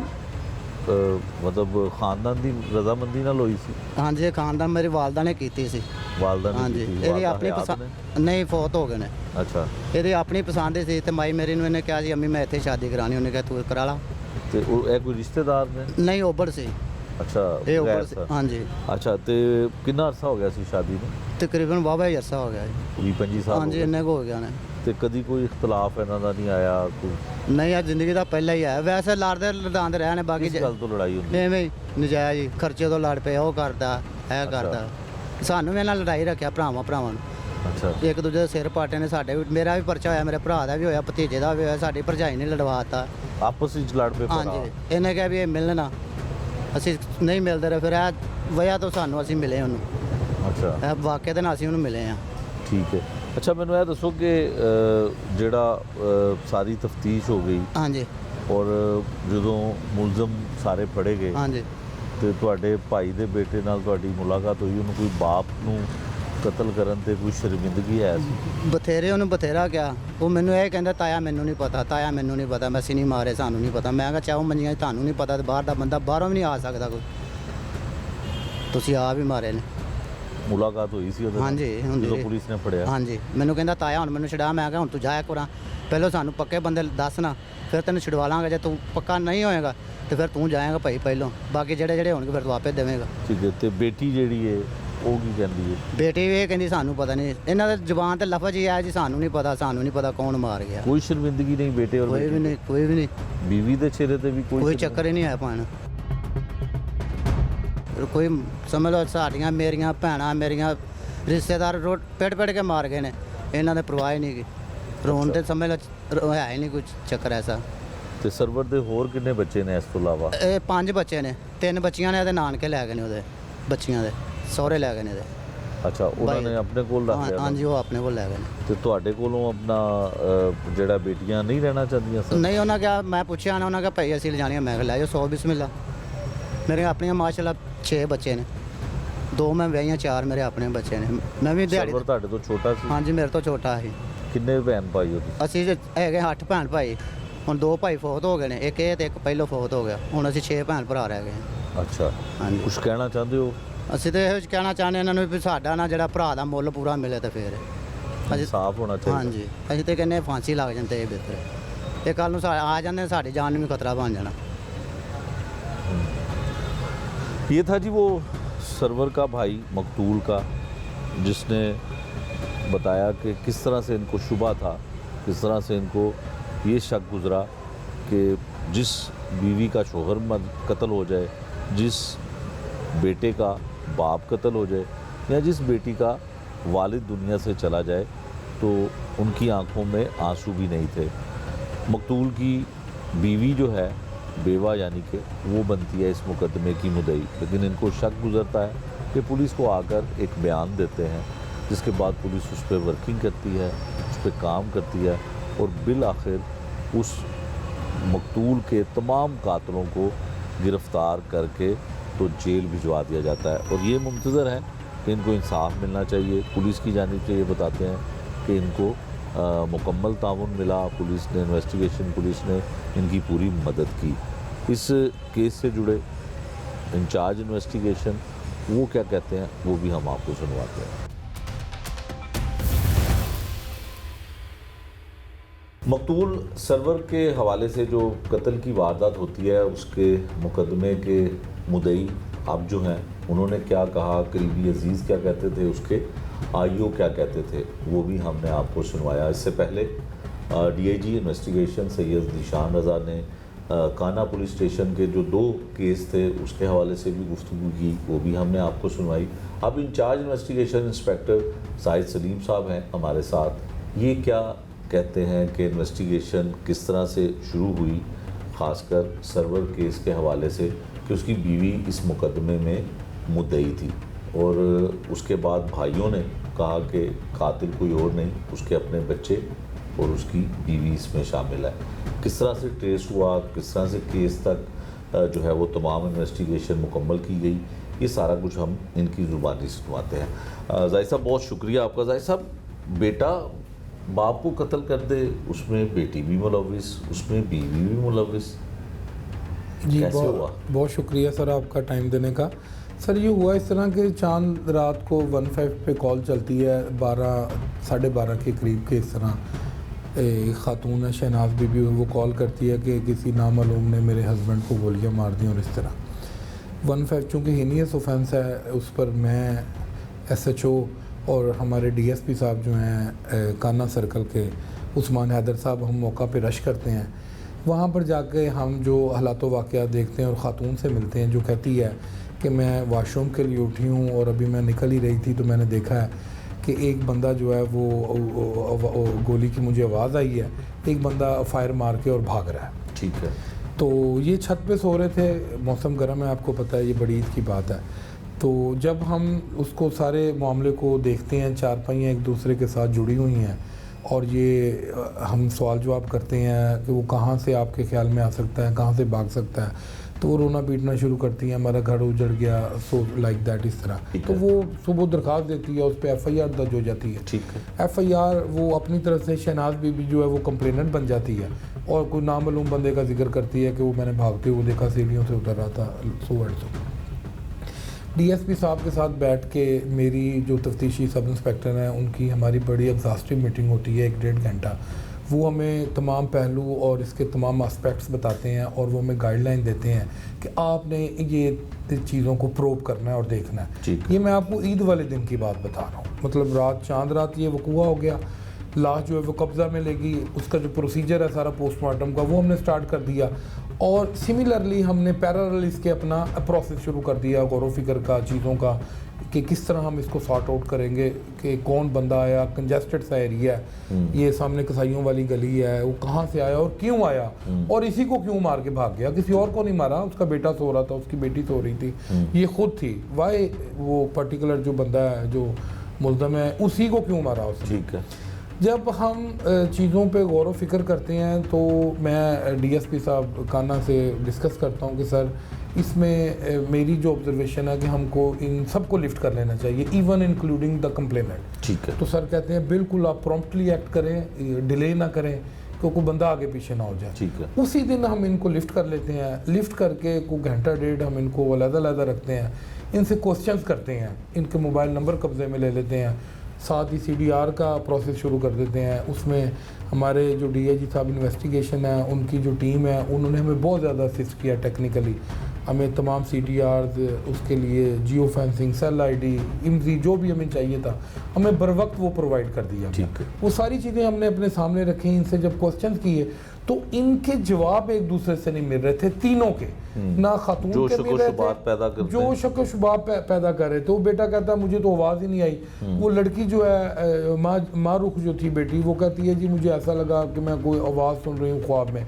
ਮਤਲਬ ਖਾਨਦਾਨ ਦੀ ਰਜ਼ਾਮੰਦੀ ਨਾਲ ਹੋਈ ਸੀ? ਹਾਂਜੀ, ਇਹ ਖਾਨਦਾਨ ਮੇਰੀ ਵਾਲਦਾ ਨੇ ਕੀਤੀ ਸੀ। ਵਾਲਦਾ ਨੇ ਹਾਂਜੀ, ਕੀਤੀ? ਇਹਦੀ ਵਾਲਦਾ ਆਪਣੀ ਹਯਾਤ ਪਸੰਦ ਨੇ? ਨਹੀਂ, ਫੌਤ ਹੋ ਗਏ ਨੇ। ਅੱਛਾ। ਇਹਦੀ ਆਪਣੀ ਪਸੰਦ ਸੀ, ਤੇ ਮਾਈ ਮੇਰੀ ਨੂੰ ਇਹਨੇ ਕਿਹਾ ਜੀ ਅੰਮੀ ਮੈਂ ਇੱਥੇ ਸ਼ਾਦੀ ਕਰਾਣੀ, ਉਹਨੇ ਕਿਹਾ ਤੂੰ ਕਰਾ ਲਾ। ਤੇ ਉਹ ਇਹ ਕੋਈ ਰਿਸ਼ਤੇਦਾਰ ਨੇ? ਨਹੀਂ, ਓਬੜ ਸੀ ਅੱਛਾ, ਇਹ, ਗੈਰ ਓਬੜ ਸੀ। ਸਰ। ਹਾਂਜੀ, ਅੱਛਾ, ਤੇ ਕਿੰਨਾ ਅਰਸਾ ਹੋ ਗਿਆ ਸੀ ਸ਼ਾਦੀ ਨੂੰ? ਤਕਰੀਬਨ ਵਾਹਵਾ ਹੀ ਅਰਸਾ ਹੋ ਗਿਆ ਜੀ। 20-25 ਸਾਲ ਹੋ ਹਾਂਜੀ, ਗਏ। ਇੰਨੇ ਕੁ ਹੋ ਗਿਆ ਨੇ। ਤੇ ਕਦੀ ਕੋਈ ਇਖਤਲਾਫ ਇਹਨਾਂ ਦਾ ਨਹੀਂ ਆਇਆ? ਕੋਈ ਨਹੀਂ, ਆ ਜ਼ਿੰਦਗੀ ਦਾ ਪਹਿਲਾ ਹੀ ਹੈ। ਵੈਸੇ ਲੜਦੇ ਲੜਾਉਂਦੇ ਰਹੇ ਨੇ, ਬਾਕੀ ਕਿਸ ਗੱਲ ਤੋਂ ਲੜਾਈ ਹੁੰਦੀ? ਐਵੇਂ ਹੀ ਨਜਾਇਜ਼ ਹੀ ਖਰਚੇ ਤੋਂ ਲੜ ਪਏ, ਉਹ ਕਰਦਾ ਇਹ ਕਰਦਾ। ਸਾਨੂੰ ਵੀ ਇਹਨਾਂ ਲੜਾਈ ਰੱਖਿਆ ਭਰਾਵਾਂ ਨੂੰ, ਅੱਛਾ। ਇੱਕ ਦੂਜੇ ਦੇ ਸਿਰ ਪਾਟੇ ਨੇ। ਸਾਡੇ ਵੀ, ਮੇਰਾ ਵੀ ਪਰਚਾ ਹੋਇਆ, ਮੇਰੇ ਭਰਾ ਦਾ ਵੀ ਹੋਇਆ, ਭਤੀਜੇ ਦਾ ਵੀ ਹੋਇਆ, ਸਾਡੀ ਭਰਜਾਈ ਨੇ ਲੜਵਾਤਾ। ਆਪਸ ਵਿੱਚ ਲੜ ਪਏ ਭਰਾ? ਹਾਂਜੀ, ਇਹਨੇ ਕਿਹਾ ਵੀ ਇਹ ਮਿਲਣਾ, ਅਸੀਂ ਨਹੀਂ ਮਿਲਦੇ ਰਹੇ, ਫਿਰ ਇਹ ਵਜ੍ਹਾ ਤੋਂ ਸਾਨੂੰ ਅਸੀਂ ਮਿਲੇ ਉਹਨੂੰ, ਅੱਛਾ, ਇਹ ਵਾਕਿਆ ਦੇ ਨਾਲ ਅਸੀਂ ਉਹਨੂੰ ਮਿਲੇ ਆ। ਠੀਕ ਹੈ। ਅੱਛਾ, ਮੈਨੂੰ ਇਹ ਦੱਸੋ ਕਿ ਜਿਹੜਾ ਸਾਰੀ ਤਫਤੀਸ਼ ਹੋ ਗਈ ਹਾਂਜੀ ਔਰ ਜਦੋਂ ਮੁਲਜ਼ਮ ਸਾਰੇ ਫੜੇ ਗਏ ਹਾਂਜੀ ਤੇ ਤੁਹਾਡੇ ਭਾਈ ਦੇ ਬੇਟੇ ਨਾਲ ਤੁਹਾਡੀ ਮੁਲਾਕਾਤ ਹੋਈ, ਉਹਨੂੰ ਕੋਈ ਬਾਪ ਨੂੰ ਕਤਲ ਕਰਨ ਤੇ ਕੋਈ ਸ਼ਰਮਿੰਦਗੀ ਹੈ ਸੀ? ਬਥੇਰੇ ਉਹਨੂੰ ਬਥੇਰਾ ਕਿਹਾ, ਉਹ ਮੈਨੂੰ ਇਹ ਕਹਿੰਦਾ ਤਾਇਆ ਮੈਨੂੰ ਨਹੀਂ ਪਤਾ, ਤਾਇਆ ਮੈਨੂੰ ਨਹੀਂ ਪਤਾ, ਮੈਂ ਅਸੀਂ ਨਹੀਂ ਮਾਰੇ, ਸਾਨੂੰ ਨਹੀਂ ਪਤਾ। ਮੈਂ ਕਿਹਾ ਚਾਹੋ ਮੰਜੀਆਂ ਤੁਹਾਨੂੰ ਨਹੀਂ ਪਤਾ, ਤੇ ਬਾਹਰ ਦਾ ਬੰਦਾ ਬਾਹਰੋਂ ਵੀ ਨਹੀਂ ਆ ਸਕਦਾ ਕੋਈ, ਤੁਸੀਂ ਆਪ ਹੀ ਮਾਰੇ ਨੇ। ਮੁਲਾਕਾਤ ਹੋਈ ਸੀ ਉਹਦੇ ਨਾਲ? ਹਾਂਜੀ, ਹੁੰਦੀ ਜਦੋਂ ਰਹੀ। ਪੁਲਿਸ ਨੇ ਫੜਿਆ? ਹਾਂਜੀ, ਮੈਨੂੰ ਕਹਿੰਦਾ ਤਾਇਆ ਹੁਣ ਮੈਨੂੰ ਛਡਾ। ਮੈਂ ਕਿਹਾ ਹੁਣ ਤੂੰ ਜਾਇਆ ਕਰਾਂ, ਪਹਿਲਾਂ ਸਾਨੂੰ ਪੱਕੇ ਬੰਦੇ ਦੱਸ ਨਾ, ਫਿਰ ਤੈਨੂੰ ਛਡਵਾ ਲਾਂਗੇ। ਜੇ ਤੂੰ ਪੱਕਾ ਨਹੀਂ ਹੋਏਗਾ ਤੇ ਫਿਰ ਤੂੰ ਜਾਏਗਾ ਭਾਈ ਪਹਿਲੋਂ, ਬਾਕੀ ਜਿਹੜੇ ਹੋਣਗੇ ਫਿਰ ਤੂੰ ਆਪੇ ਦੇਵੇਂਗਾ। ਠੀਕ ਹੈ। ਤੇ ਬੇਟੀ ਜਿਹੜੀ ਹੈ ਉਹ ਕੀ ਕਹਿੰਦੀ ਹੈ? ਬੇਟੀ ਵੀ ਇਹ ਕਹਿੰਦੀ ਸਾਨੂੰ ਪਤਾ ਨਹੀਂ, ਇਹਨਾਂ ਦੇ ਜ਼ੁਬਾਨ ਤੇ ਲਫ਼ਜ਼ ਹੀ ਆਇਆ ਜੀ ਸਾਨੂੰ ਨਹੀਂ ਪਤਾ ਕੌਣ ਮਾਰ ਗਿਆ। ਕੋਈ ਸ਼ਰਮਿੰਦਗੀ ਨਹੀਂ ਬੇਟੇ ਔਰ ਕੋਈ ਵੀ ਬੇਟੀ ਨਹੀਂ, ਕੋਈ ਵੀ ਨਹੀਂ, ਦੀ? ਬੀਵੀ ਦੇ ਚਿਹਰੇ ਤੇ ਵੀ ਕੋਈ ਚੱਕਰ ਹੀ ਨਹੀਂ ਆਇਆ ਪਾਣ। ਕੋਈ ਸਮਝ ਲਓ ਸਾਡੀਆਂ ਮੇਰੀਆਂ ਭੈਣਾਂ, ਮੇਰੀਆਂ ਰਿਸ਼ਤੇਦਾਰ ਪਿੱਟ ਕੇ ਮਾਰ ਗਏ ਨੇ, ਇਹਨਾਂ ਦੇ ਪਰਵਾਹ ਹੀ ਨਹੀਂ ਗੀ। ਰੋਣ ਤੇ ਸਮਝ ਲਓ ਹੈ ਹੀ ਨਹੀਂ ਕੁਝ ਚੱਕਰ ਐਸਾ। ਤੇ ਸਰਵਰ ਦੇ ਹੋਰ ਕਿੰਨੇ ਬੱਚੇ ਨੇ ਇਸ ਤੋਂ ਇਲਾਵਾ? ਇਹ 5 ਬੱਚੇ ਨੇ, 3 ਬੱਚੀਆਂ ਨੇ, ਇਹਦੇ ਨਾਨਕੇ ਲੈ ਗਏ ਨੇ, ਉਹਦੇ ਬੱਚੀਆਂ ਦੇ ਸਹੁਰੇ ਲੈ ਗਏ ਨੇ ਇਹਦੇ। ਅੱਛਾ, ਉਹਨਾਂ ਨੇ ਆਪਣੇ ਕੋਲ ਰੱਖ ਲਿਆ? ਹਾਂਜੀ, ਉਹ ਆਪਣੇ ਕੋਲ ਲੈ ਗਏ ਨੇ। ਤੇ ਤੁਹਾਡੇ ਕੋਲੋਂ ਆਪਣਾ ਜਿਹੜਾ ਬੇਟੀਆਂ ਨਹੀਂ ਰਹਿਣਾ ਚਾਹੁੰਦੀਆਂ ਸਰ? ਨਹੀਂ, ਉਹਨਾਂ ਕਿਹਾ, ਮੈਂ ਪੁੱਛਿਆ ਨਾ, ਉਹਨਾਂ ਕਿਹਾ ਭਾਈ ਅਸੀਂ ਲਿਜਾਣੀਆਂ। ਮੈਂ ਕਿਹਾ ਲੈ ਜਾਓ, 100 ਬਿਸਮਿਲ੍ਲਾ। ਮੇਰੇ ਆਪਣੀਆਂ ਮਾਸ਼ਾਅੱਲਾ 6 ਬੱਚੇ ਨੇ, 2 ਮੈਂ ਵਿਆਹੀਆਂ, 4 ਮੇਰੇ ਆਪਣੇ ਬੱਚੇ ਨੇ। ਮੈਂ ਵੀ ਦਿਹਾੜੀ। ਸਰਵਰ ਤੁਹਾਡੇ ਤੋਂ ਛੋਟਾ ਸੀ? ਹਾਂਜੀ, ਮੇਰੇ ਤੋਂ ਛੋਟਾ ਸੀ। ਕਿੰਨੇ ਭੈਣ ਭਾਈ ਹੋ ਤੁਸੀਂ? ਅਸੀਂ ਹੈਗੇ 8 ਭੈਣ ਭਾਈ, ਹੁਣ 2 ਭਾਈ ਫੌਤ ਹੋ ਗਏ ਨੇ, ਇੱਕ ਇਹ ਤੇ ਇੱਕ ਪਹਿਲੋਂ ਫੌਤ ਹੋ ਗਿਆ, ਹੁਣ ਅਸੀਂ 6 ਭੈਣ ਭਰਾ ਰਹਿ ਗਏ ਹਾਂ। ਅੱਛਾ, ਹਾਂਜੀ, ਕੁਝ ਕਹਿਣਾ ਚਾਹੁੰਦੇ ਹੋ? ਅਸੀਂ ਤਾਂ ਇਹੋ ਕਹਿਣਾ ਚਾਹੁੰਦੇ ਇਹਨਾਂ ਨੂੰ ਵੀ ਸਾਡਾ ਨਾ ਜਿਹੜਾ ਭਰਾ ਦਾ ਮੁੱਲ ਪੂਰਾ ਮਿਲੇ ਤੇ ਫਿਰ ਅਸੀਂ। ਸਾਫ਼ ਹੋਣਾ ਚਾਹੀਦਾ। ਹਾਂਜੀ, ਅਸੀਂ ਤਾਂ ਕਹਿੰਦੇ ਫਾਂਸੀ ਲੱਗ ਜਾਂਦੇ ਇਹ ਬਿਹਤਰ। ਇਹ ਕੱਲ ਨੂੰ ਆ ਜਾਂਦੇ, ਸਾਡੀ ਜਾਨ ਨੂੰ ਵੀ ਖਤਰਾ ਬਣ जाना। ये था जी वो सरवर का भाई मकतूल का, जिसने बताया कि किस तरह से इनको शुबा था, किस तरह से इनको ये शक गुज़रा कि जिस बीवी का शोहर कत्ल हो जाए, जिस बेटे का बाप कत्ल हो जाए या जिस बेटी का वालिद दुनिया से चला जाए तो उनकी आंखों में आंसू भी नहीं थे। मकतूल की बीवी जो है बेवा यानी कि वो बनती है इस मुकदमे की मुद्दई, लेकिन इनको शक गुजरता है कि पुलिस को आकर एक बयान देते हैं, जिसके बाद पुलिस उस पर वर्किंग करती है, उस पर काम करती है और बिल आखिर उस मकतूल के तमाम कातलों को गिरफ़्तार करके तो जेल भिजवा दिया जाता है। और ये मुंतज़र है कि इनको इंसाफ मिलना चाहिए। पुलिस की जानिब से ये बताते हैं कि इनको मुकम्मल ताउन मिला, पुलिस ने इन्वेस्टिगेशन पुलिस ने इनकी पूरी मदद की। इस केस से जुड़े इंचार्ज इन्वेस्टिगेशन वो क्या कहते हैं वो भी हम आपको सुनवाते हैं। मकतूल सरवर के हवाले से जो कत्ल की वारदात होती है उसके मुकदमे के मुद्दई अब जो हैं उन्होंने क्या कहा, करीबी अजीज़ क्या कहते थे, उसके आईओ क्या कहते थे, वो भी हमने आपको सुनवाया। इससे पहले डीआईजी इन्वेस्टिगेशन सैयद निशान रज़ा ने काना पुलिस स्टेशन के जो 2 केस थे उसके हवाले से भी गुफ्तगू की, वो भी हमने आपको सुनवाई। अब incharge investigation inspector Sahid Salim साहब हैं हमारे साथ। ये क्या कहते हैं कि इन्वेस्टिगेशन किस तरह से शुरू हुई, ख़ासकर सरवर केस के हवाले से कि उसकी बीवी इस मुकदमे में मुद्दई थी और उसके बाद भाइयों ने कहा कि कातिल कोई और नहीं, उसके अपने बच्चे और उसकी बीवी इसमें शामिल है। किस तरह से ट्रेस हुआ, किस तरह से केस तक जो है वो तमाम इन्वेस्टिगेशन मुकम्मल की गई, ये सारा कुछ हम इनकी ज़ुबानी सुनवाते हैं। ज़ाहिद साहब बहुत शुक्रिया आपका। ज़ाहिद साहब, बेटा बाप को कत्ल कर दे, उसमें बेटी भी मुलविस, उसमें बीवी भी मुलविस, जी कैसे हुआ? बहुत शुक्रिया सर आपका टाइम देने का। सर ये हुआ इस तरह के चांद रात को 15 पे कॉल चलती है 12 12:30 के करीब के। इस तरह एक ख़ातून है शहनाज बीबी, वो कॉल करती है कि किसी नामालूम ने मेरे हस्बैंड को गोलियां मार दी। और इस तरह 15 चूँकि हीनियस ऑफेंस है उस पर मैं SHO और हमारे DSP साहब जो हैं काना सर्कल के उस्मान हैदर साहब, हम मौका पे रश करते हैं। वहाँ पर जाके हम जो हालात वाक़यात देखते हैं और ख़ातून से मिलते हैं जो कहती है कि मैं वॉशरूम के लिए उठी हूँ और अभी मैं निकल ही रही थी तो मैंने देखा है कि एक बंदा जो है वो गोली की मुझे आवाज़ आई है, एक बंदा फायर मार के और भाग रहा है। ठीक है। तो ये छत पे सो रहे थे, मौसम गर्म है, आपको पता है, ये बड़ी ईद की बात है। तो जब हम उसको सारे मामले को देखते हैं, चारपाइयाँ एक दूसरे के साथ जुड़ी हुई हैं और ये हम सवाल जवाब करते हैं कि वो कहाँ से आपके ख्याल में आ सकता है, कहाँ से भाग सकता है, तो वो रोना पीटना शुरू करती हैं, हमारा घर उजड़ गया, सो लाइक दैट, इस तरह। तो वो सुबह दरख्वास्त देती है, उस पर FIR दर्ज हो जाती है। ठीक है। FIR वो अपनी तरफ से शहनाज बीबी जो है वो कंप्लेनेंट बन जाती है और कोई नामालूम बंदे का जिक्र करती है कि वो मैंने भागते हुए देखा, सीढ़ियों से उतर रहा था, सो एंड सो। DSP साहब के साथ बैठ के मेरी जो तफ्तीशी सब इंस्पेक्टर हैं उनकी हमारी बड़ी एग्जॉस्टिव मीटिंग होती है 1-1.5 घंटा। वो हमें तमाम पहलू और इसके तमाम एस्पेक्ट्स बताते हैं और वो हमें गाइडलाइन देते हैं कि आपने ये चीज़ों को प्रोब करना है और देखना है। ये मैं आपको ईद वाले दिन की बात बता रहा हूँ, मतलब रात चांद रात ये वकूआ हो गया, लाश जो है वो कब्ज़ा में लेगी, उसका जो प्रोसीजर है सारा पोस्टमार्टम का वो हमने स्टार्ट कर दिया और सिमिलरली हमने पैरेलल इसके अपना प्रोसेस शुरू कर दिया गौर फिक्र का, चीज़ों का कि किस तरह हम इसको सॉर्ट आउट करेंगे कि कौन बंदा आया, कंजेस्टेड सा एरिया है, ये सामने कसाईयों वाली गली है, वो कहाँ से आया और क्यों आया और इसी को क्यों मार के भाग गया, किसी और को नहीं मारा, उसका बेटा सो रहा था, उसकी बेटी सो रही थी, ये खुद थी, वाई वो पर्टिकुलर जो बंदा है जो मुल्ज़म है उसी को क्यों मारा उसने। ठीक है। जब हम चीज़ों पे गौर व फिक्र करते हैं तो मैं DSP साहब काना से डिस्कस करता हूँ कि सर इसमें मेरी जो ऑब्जर्वेशन है कि हमको इन सबको लिफ्ट कर लेना चाहिए, इवन इंक्लूडिंग द कंप्लेनेंट। ठीक है। तो सर कहते हैं बिल्कुल आप प्रॉम्प्टली एक्ट करें, डिले ना करें कि कोई बंदा आगे पीछे ना हो जाए। ठीक है। उसी दिन हम इनको लिफ्ट कर लेते हैं, लिफ्ट करके कोई घंटा डेढ़ हम इनको अलग-अलग रखते हैं, इनसे क्वेश्चंस करते हैं, इनके मोबाइल नंबर कब्जे में ले लेते हैं, साथ ही CDR का प्रोसेस शुरू कर देते हैं। उसमें हमारे जो DIG साहब इन्वेस्टिगेशन है उनकी जो टीम है उन्होंने हमें बहुत ज़्यादा असिस्ट किया टेक्निकली, हमें तमाम CTRs उसके लिए geo fencing, cell ID, IMSI जो भी हमें चाहिए था हमें बर वक्त वो प्रोवाइड कर दिया। ठीक है। वो सारी चीज़ें हमने अपने सामने रखी, इनसे जब क्वेश्चन किए तो इनके जवाब एक दूसरे से नहीं मिल रहे थे तीनों के, ना खातून जो के शक मिल व रहे शुबात पैदा थे, करते जो हैं। शक व शुबात पैदा कर रहे थे। वो बेटा कहता मुझे तो आवाज़ ही नहीं आई। वो लड़की जो है माँ रुख जो थी बेटी, वो कहती है जी मुझे ऐसा लगा कि मैं कोई आवाज़ सुन रही हूँ ख्वाब में।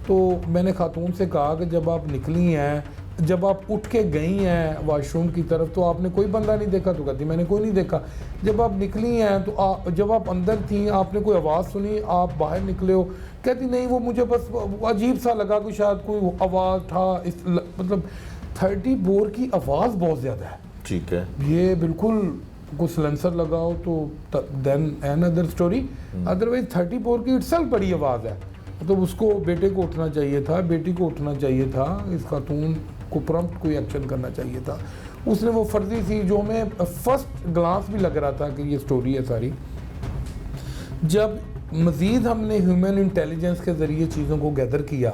तो मैंने खातून से कहा कि जब आप निकली हैं, जब आप उठ के गई हैं वॉशरूम की तरफ, तो आपने कोई बंदा नहीं देखा? तो कहती मैंने कोई नहीं देखा। जब आप निकली हैं तो जब आप अंदर थी आपने कोई आवाज़ सुनी, आप बाहर निकले हो? कहती नहीं, वो मुझे बस अजीब सा लगा कि शायद कोई आवाज़ था। मतलब 30 बोर की आवाज़ बहुत ज़्यादा है। ठीक है, ये बिल्कुल कुछ सिलेंसर लगाओ तो then another story. Otherwise 30 bore की इटसेल्फ बड़ी आवाज़ है। तो उसको बेटे को उठना चाहिए था, बेटी को उठना चाहिए था, इस खातून को प्रॉम्प्ट कोई एक्शन करना चाहिए था। उसने वो फर्जी थी जो हमें फर्स्ट ग्लांस भी लग रहा था कि ये स्टोरी है सारी। जब मज़ीद हमने ह्यूमन इंटेलिजेंस के ज़रिए चीज़ों को गैदर किया,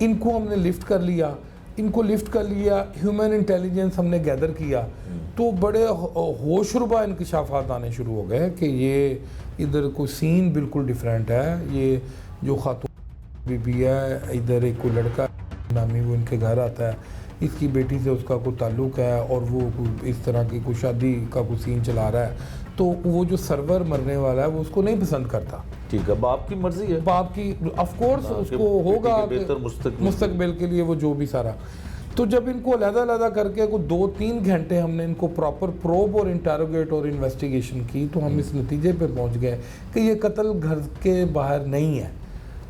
इनको हमने लिफ्ट कर लिया, ह्यूमन इंटेलिजेंस हमने गैदर किया, तो बड़े होशरुबा इंकशाफात आने शुरू हो गए कि ये इधर कोई सीन बिल्कुल डिफरेंट है। ये जो खातून बीबी है, इधर एक कोई लड़का नामी वो इनके घर आता है, इसकी बेटी से उसका कोई ताल्लुक़ है और वो इस तरह की कोई शादी का कोई सीन चला रहा है। तो वो जो सर्वर मरने वाला है वो उसको नहीं पसंद करता। ठीक है, बाप की मर्जी है, बाप की ऑफ कोर्स उसको होगा बेहतर मुस्तकबिल के लिए वो जो भी सारा। तो जब इनको अलग-अलग करके को 2-3 घंटे हमने इनको प्रॉपर प्रोब और इंटरोगेट और इन्वेस्टिगेशन की, तो हम इस नतीजे पे पहुंच गए कि ये कत्ल घर के बाहर नहीं है,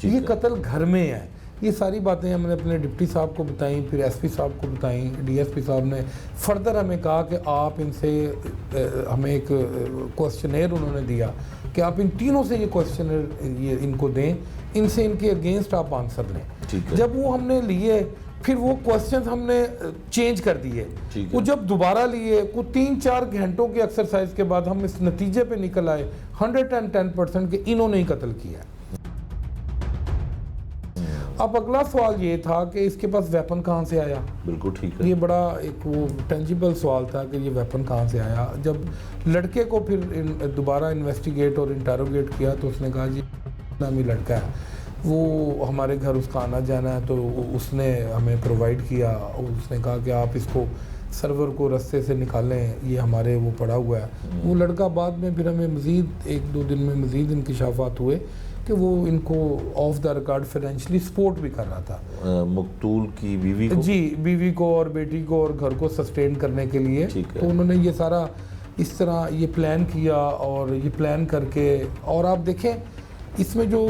ये कत्ल घर में है। ये सारी बातें हमने अपने डिप्टी साहब को बताई, फिर एसपी साहब को बताई, डीएसपी साहब ने फर्दर हमें कहा कि आप इनसे हमें एक क्वेश्चनेयर उन्होंने दिया कि आप इन तीनों से ये क्वेश्चनेयर ये इनको दें, इनसे इनके अगेंस्ट आप आंसर लें। जब वो हमने लिए फिर वो क्वेश्चंस हमने चेंज कर दिए। वो जब दोबारा लिए को 3-4 घंटों की एक्सरसाइज के बाद हम इस नतीजे पे निकल आए 110% कि इन्होंने ही कत्ल किया। अब अगला सवाल ये था कि इसके पास वेपन कहाँ से आया। बिल्कुल ठीक है, ये बड़ा एक वो टेंजिबल सवाल था कि ये वेपन कहाँ से आया। जब लड़के को फिर दोबारा इन्वेस्टिगेट और इंटरोगेट किया तो उसने कहा जी नामी लड़का है, वो हमारे घर उसका आना जाना है, तो उसने हमें प्रोवाइड किया। उसने कहा कि आप इसको सर्वर को रास्ते से निकालें, ये हमारे वो पड़ा हुआ है। वो लड़का बाद में फिर हमें मज़ीद 1-2 दिन में मज़ीद इंकशाफात हुए कि वो इनको of the record financially support भी कर रहा था मकतूल की बीवी को, जी बीवी को और बेटी को और घर को सस्टेन करने के लिए। तो उन्होंने ये सारा इस तरह ये प्लान किया और ये प्लान करके, और आप देखें इसमें जो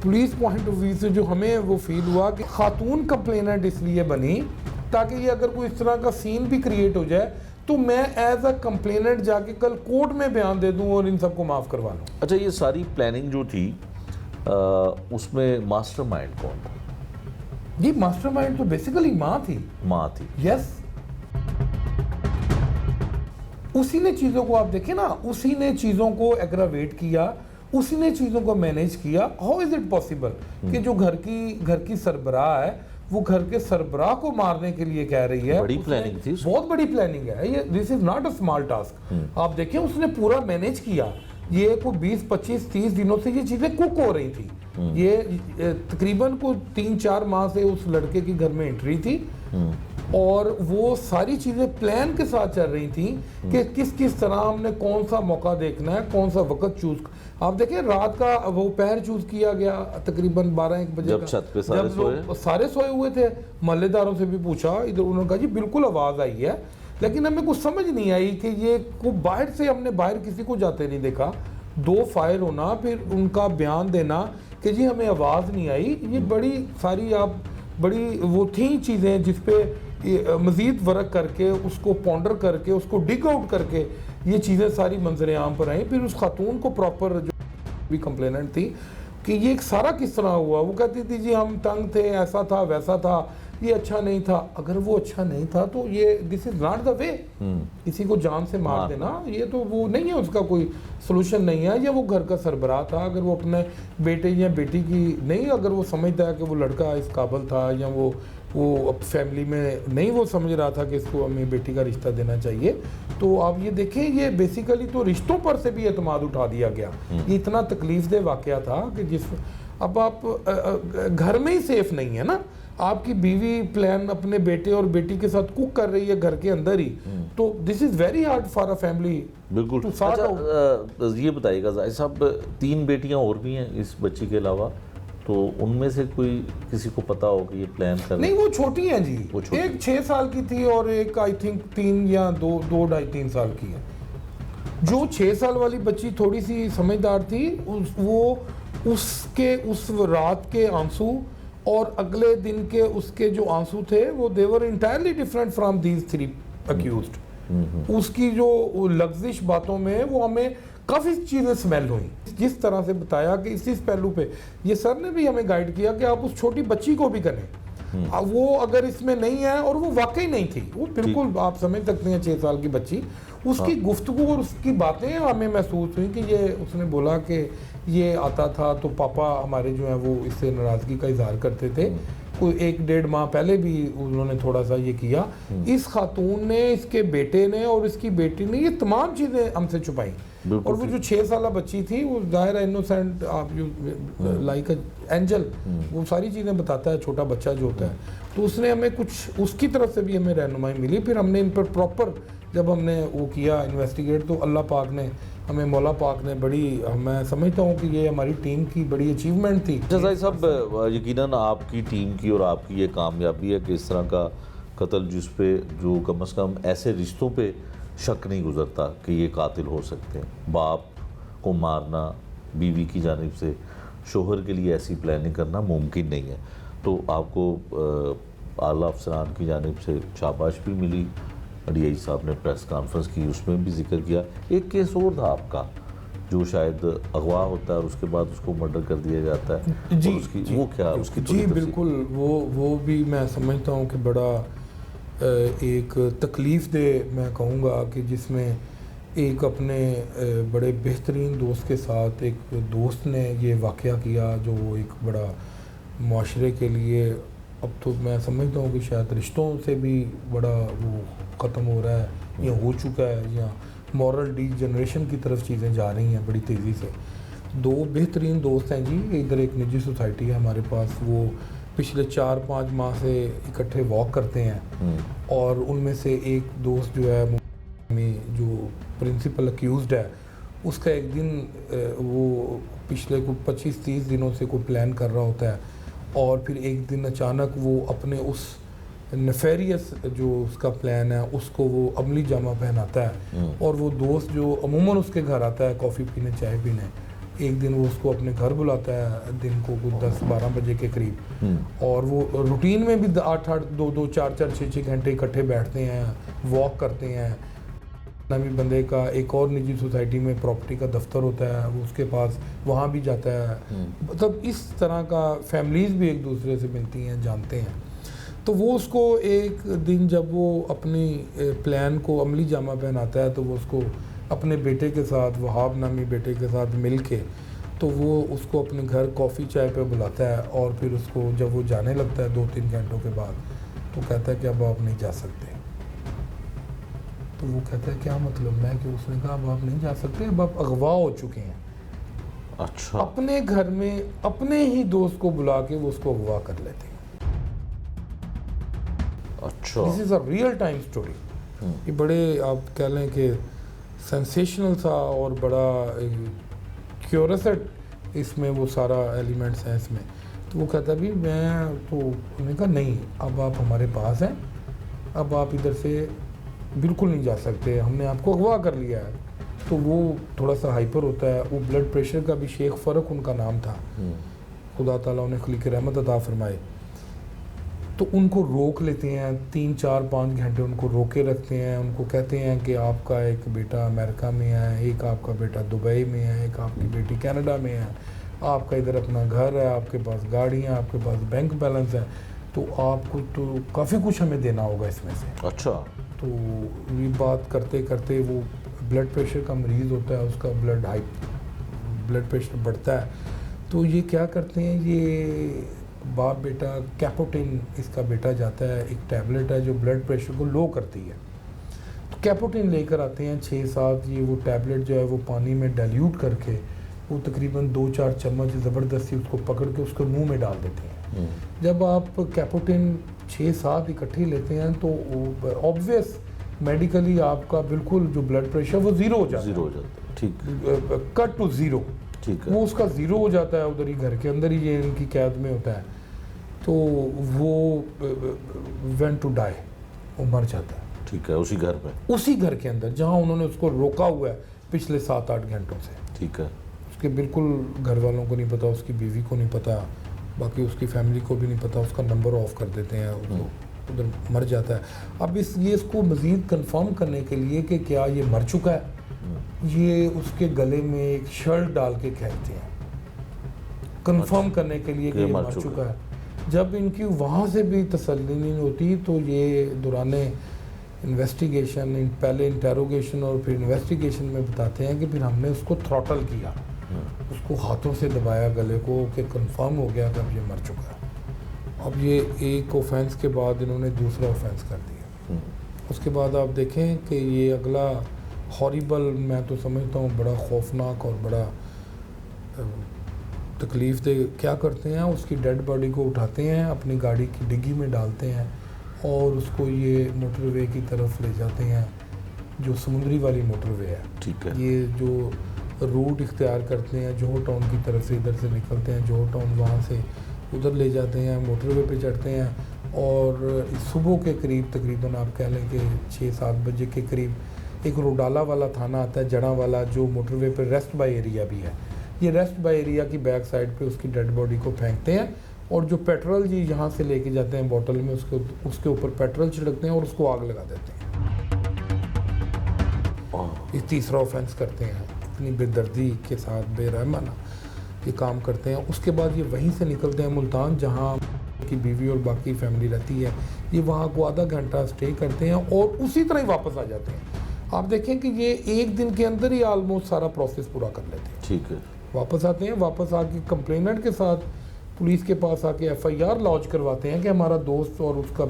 पुलिस पॉइंट ऑफ व्यू से जो हमें वो फील हुआ कि खातून कंप्लेनेंट इसलिए बनी ताकि ये अगर कोई इस तरह का सीन भी क्रिएट हो जाए तो मैं एज अ कंप्लेनेंट जाके कल कोर्ट में बयान दे दूं और इन सबको माफ़ करवा लूँ। अच्छा, ये सारी प्लानिंग जो थी उसमें मास्टरमाइंड कौन था? ये मास्टरमाइंड तो बेसिकली माँ थी। यस, उसी ने चीज़ों को आप देखें ना, उसी ने चीज़ों को एग्रावेट किया, उसी ने चीज़ों को मैनेज किया। हाउ इज़ इट पॉसिबल कि जो घर की सरबराह है वो घर के सरबराह को मारने के लिए कह रही है। बड़ी प्लानिंग थी, बहुत बड़ी प्लानिंग है ये। This is not a small task. आप देखें उसने पूरा मैनेज किया। ये को 20-25-30 दिनों से ये चीज़ें कुक हो रही थी। ये तकरीबन को 3-4 माह से उस लड़के के घर में एंट्री थी और वो सारी चीज़ें प्लान के साथ चल रही थी कि किस तरह हमने कौन सा मौका देखना है, कौन सा वक्त चूज। आप देखिए रात का वो पहर चूज किया गया तकरीबन 12-1 बजे जब छत पे सारे सोए हुए थे। मोहल्लेदारों से भी पूछा, इधर उन्होंने कहा जी बिल्कुल आवाज़ आई है, लेकिन हमें कुछ समझ नहीं आई कि ये को बाहर से हमने बाहर किसी को जाते नहीं देखा। 2 फायर होना, फिर उनका बयान देना कि जी हमें आवाज़ नहीं आई। ये बड़ी सारी आप बड़ी वो थी चीज़ें जिस पे मज़ीद वर्क करके उसको पॉन्डर करके उसको डिग आउट करके ये चीज़ें सारी मंजर आम पर आई। फिर उस खातून को प्रॉपर जो भी कंप्लेनेंट थी कि ये एक सारा किस तरह हुआ, वो कहती थी जी हम तंग थे, ऐसा था वैसा था, ये अच्छा नहीं था। अगर वो अच्छा नहीं था तो ये this is not the way. किसी को जान से मार देना ये तो वो नहीं है, उसका कोई सोल्यूशन नहीं है। या वो घर का सरबराह था, अगर वो अपने बेटे या बेटी की नहीं, अगर वो समझता है कि वो लड़का इस काबिल था या वो फैमिली में नहीं वो समझ रहा था कि इसको हमें बेटी का रिश्ता देना चाहिए, तो आप ये देखें ये बेसिकली तो रिश्तों पर से भी एतमाद उठा दिया गया। ये इतना तकलीफ दे वाक़या था कि जिस अब आप घर में ही सेफ नहीं है ना, आपकी बीवी प्लान अपने बेटे और बेटी के साथ कुक कर रही है घर के अंदर ही, तो this is very hard for a family. बिल्कुल। तो साथ अच्छा, ये बताइएगा जाहिर साहब, 3 बेटियां और भी हैं इस बच्ची के अलावा, तो उनमें से कोई किसी को पता हो कि ये प्लान कर नहीं, वो छोटी हैं जी, वो छोटी। एक 6 साल की थी और एक आई थिंक 3 या 2-2.5-3 साल की है। जो 6 साल वाली बच्ची थोड़ी सी समझदार थी, उसके उस रात के आंसू और अगले दिन के उसके जो आंसू थे वो they were entirely different from these 3 accused. उसकी जो लग्जिश बातों में वो हमें काफ़ी चीज़ें स्मेल हुई। जिस तरह से बताया कि इस पहलू पे ये सर ने भी हमें गाइड किया कि आप उस छोटी बच्ची को भी करें, वो अगर इसमें नहीं है, और वो वाकई नहीं थी, वो बिल्कुल आप समझ सकते हैं 6 साल की बच्ची, उसकी गुफ्तगू और उसकी बातें हमें महसूस हुई कि ये उसने बोला कि ये आता था तो पापा हमारे जो है वो इससे नाराज़गी का इजहार करते थे, कोई 1-1.5 माह पहले भी उन्होंने थोड़ा सा ये किया। इस खातून ने, इसके बेटे ने और इसकी बेटी ने ये तमाम चीज़ें हमसे छुपाई, और वो जो 6 साल बच्ची थी वो ज़ाहिर है इनोसेंट, आप जो लाइक एंजल, वो सारी चीज़ें बताता है छोटा बच्चा जो होता है, तो उसने हमें कुछ उसकी तरफ से भी हमें रहनुमाई मिली। फिर हमने इन पर प्रॉपर जब हमने वो किया इन्वेस्टिगेट, तो अल्लाह पाक ने हमें, मौला पाक ने बड़ी, मैं समझता हूँ कि ये हमारी टीम की बड़ी अचीवमेंट थी। जजाई साहब, यकीनन आपकी टीम की और आपकी ये कामयाबी है कि इस तरह का कत्ल जिस पे जो कम से कम ऐसे रिश्तों पे शक नहीं गुजरता कि ये कातिल हो सकते हैं। बाप को मारना, बीवी की जानिब से शोहर के लिए ऐसी प्लानिंग करना मुमकिन नहीं है। तो आपको आला अफसरान की जानिब से शाबाश भी मिली, डीआई साहब ने प्रेस कॉन्फ्रेंस की, उसमें भी जिक्र किया। एक केस और था आपका जो शायद अगवा होता है और उसके बाद उसको मर्डर कर दिया जाता है जी, और उसकी जी, वो क्या उसकी जी बिल्कुल, वो भी मैं समझता हूँ कि बड़ा एक तकलीफ़ दे मैं कहूँगा कि जिसमें एक अपने बड़े बेहतरीन दोस्त के साथ एक दोस्त ने ये वाक़या किया जो एक बड़ा माशरे के लिए, अब तो मैं समझता हूँ कि शायद रिश्तों से भी बड़ा वो ख़त्म हो रहा है या हो चुका है, या मॉरल डीजनरेशन की तरफ चीज़ें जा रही हैं बड़ी तेज़ी से। 2 बेहतरीन दोस्त हैं जी, इधर एक निजी सोसाइटी है हमारे पास, वो पिछले 4-5 माह से इकट्ठे वॉक करते हैं, और उनमें से एक दोस्त जो है में जो प्रिंसिपल अक्यूज़्ड है, उसका एक दिन वो पिछले को 25-30 दिनों से कोई प्लान कर रहा होता है, और फिर एक दिन अचानक वो अपने उस नेफेरियस जो उसका प्लान है उसको वो अमली जामा पहनाता है, और वो दोस्त जो अमूमन उसके घर आता है कॉफ़ी पीने, चाय पीने, एक दिन वो उसको अपने घर बुलाता है दिन को कुछ 10-12 बजे के करीब, और वो रूटीन में भी 8-8, 2-2, 4-4, 6-6 घंटे इकट्ठे बैठते हैं, वॉक करते हैं। नवी बंदे का एक और निजी सोसाइटी में प्रॉपर्टी का दफ्तर होता है, वो उसके पास वहाँ भी जाता है। मतलब इस तरह का फैमिलीज़ भी एक दूसरे से मिलती हैं, जानते हैं। तो वो उसको एक दिन जब वो अपनी प्लान को अमली जामा पहनाता है, तो वो उसको अपने बेटे के साथ, वहाब नामी बेटे के साथ मिल के, तो वो उसको अपने घर कॉफ़ी चाय पे बुलाता है, और फिर उसको जब वो जाने लगता है 2-3 घंटों के बाद, तो कहता है कि अब आप नहीं जा सकते। तो वो कहता है क्या मतलब, मैं कि उसने कहा अब आप नहीं जा सकते, अब आप अगवा हो चुके हैं। अच्छा, अपने घर में अपने ही दोस्त को बुला के वो उसको अगवा कर लेते हैं। अच्छा, this is a real time story. ये बड़े आप कह लें कि सेंसेशनल सा और बड़ा क्यूरसट इसमें वो सारा एलिमेंट्स हैं इसमें। तो वो कहता भी मैं तो, उन्होंने कहा नहीं, अब आप हमारे पास हैं, अब आप इधर से बिल्कुल नहीं जा सकते, हमने आपको अगवा कर लिया है। तो वो थोड़ा सा हाइपर होता है, वो ब्लड प्रेशर का भी शेख फ़र्क उनका नाम था, खुदा ताला उन्हें खलीक रहमत अता फरमाए। तो उनको रोक लेते हैं, 3-4-5 घंटे उनको रोके रखते हैं, उनको कहते हैं कि आपका एक बेटा अमेरिका में है, एक आपका बेटा दुबई में है, एक आपकी बेटी कनाडा में है, आपका इधर अपना घर है, आपके पास गाड़ी है, आपके पास बैंक बैलेंस है, तो आपको तो काफ़ी कुछ हमें देना होगा इसमें से। अच्छा, तो ये बात करते करते वो ब्लड प्रेशर का मरीज़ होता है, उसका ब्लड प्रेशर बढ़ता है। तो ये क्या करते हैं, ये बाप बेटा कैपोटिन, इसका बेटा जाता है, एक टैबलेट है जो ब्लड प्रेशर को लो करती है, तो कैपोटिन लेकर आते हैं 6-7, ये वो टैबलेट जो है वो पानी में डाइल्यूट करके वो तकरीबन 2-4 चम्मच ज़बरदस्ती उसको पकड़ के उसके मुंह में डाल देते हैं। जब आप कैपोटिन 6-7 इकट्ठी लेते हैं तो ऑब्वियस मेडिकली आपका बिल्कुल जो ब्लड प्रेशर वो ज़ीरो हो जाता है, जीरो हो जाता है, ठीक कट टू ज़ीरो, ठीक है। वो उसका ज़ीरो हो जाता है उधर ही घर के अंदर ही, ये इनकी कैद में होता है, तो वो वेंट टू डाई, वो मर जाता है ठीक है, उसी घर में, उसी घर के अंदर जहाँ उन्होंने उसको रोका हुआ है पिछले 7-8 घंटों से। ठीक है। उसके बिल्कुल घर वालों को नहीं पता, उसकी बीवी को नहीं पता, बाकी उसकी फैमिली को भी नहीं पता, उसका नंबर ऑफ कर देते हैं, उसको उधर मर जाता है। अब इसको मज़ीद कंफर्म करने के लिए कि क्या ये मर चुका है, ये उसके गले में एक शर्ट डाल के खींचते हैं कंफर्म करने के लिए कि ये मर चुका है। जब इनकी वहाँ से भी तसल्ली नहीं होती तो ये दौराने इन्वेस्टिगेशन, पहले इंटेरोगेशन और फिर इन्वेस्टिगेशन में बताते हैं कि फिर हमने उसको थ्रॉटल किया, उसको हाथों से दबाया गले को कि कंफर्म हो गया कि अब ये मर चुका है। अब ये एक ऑफेंस के बाद इन्होंने दूसरा ऑफेंस कर दिया। उसके बाद आप देखें कि ये अगला हॉरिबल, मैं तो समझता हूँ बड़ा खौफनाक और बड़ा तकलीफ़ दे क्या करते हैं, उसकी डेड बॉडी को उठाते हैं, अपनी गाड़ी की डिग्गी में डालते हैं और उसको ये मोटरवे की तरफ ले जाते हैं, जो समुद्री वाली मोटरवे है। ठीक है। ये जो रूट इख्तियार करते हैं जोहर टाउन की तरफ से, इधर से निकलते हैं जोहर टाउन, वहाँ से उधर ले जाते हैं, मोटरवे पे चढ़ते हैं और सुबह के करीब तकरीबन आप कह लें कि 6-7 बजे के करीब एक रोडाला वाला थाना आता है, जड़ा वाला, जो मोटरवे पे रेस्ट बाय एरिया भी है। ये रेस्ट बाय एरिया की बैक साइड पे उसकी डेड बॉडी को फेंकते हैं और जो पेट्रोल जी यहाँ से लेके जाते हैं बोतल में, उसके ऊपर पेट्रोल छिड़कते हैं और उसको आग लगा देते हैं। ये तीसरा ऑफेंस करते हैं, इतनी बेदर्दी के साथ बेरहमाना ये काम करते हैं। उसके बाद ये वहीं से निकलते हैं मुल्तान, जहाँ की बीवी और बाकी फैमिली रहती है। ये वहाँ को आधा घंटा स्टे करते हैं और उसी तरह ही वापस आ जाते हैं। आप देखें कि ये एक दिन के अंदर ही ऑलमोस्ट सारा प्रोसेस पूरा कर लेते हैं। ठीक है। वापस आते हैं, वापस आके कंप्लेनेंट के साथ पुलिस के पास आके FIR लॉन्च करवाते हैं कि हमारा दोस्त और उसका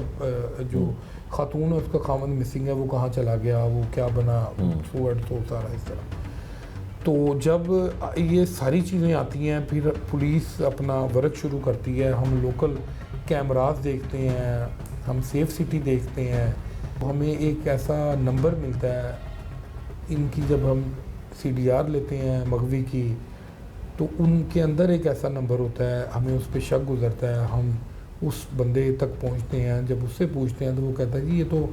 जो खातून है उसका खामन मिसिंग है, वो कहाँ चला गया, वो क्या बना, सो सारा इस तरह। तो जब ये सारी चीज़ें आती हैं फिर पुलिस अपना वर्क शुरू करती है। हम लोकल कैमरास देखते हैं, हम सेफ सिटी देखते हैं, हमें एक ऐसा नंबर मिलता है इनकी, जब हम CDR लेते हैं मगवी की, तो उनके अंदर एक ऐसा नंबर होता है, हमें उस पर शक गुजरता है, हम उस बंदे तक पहुंचते हैं। जब उससे पूछते हैं तो वो कहता है कि ये तो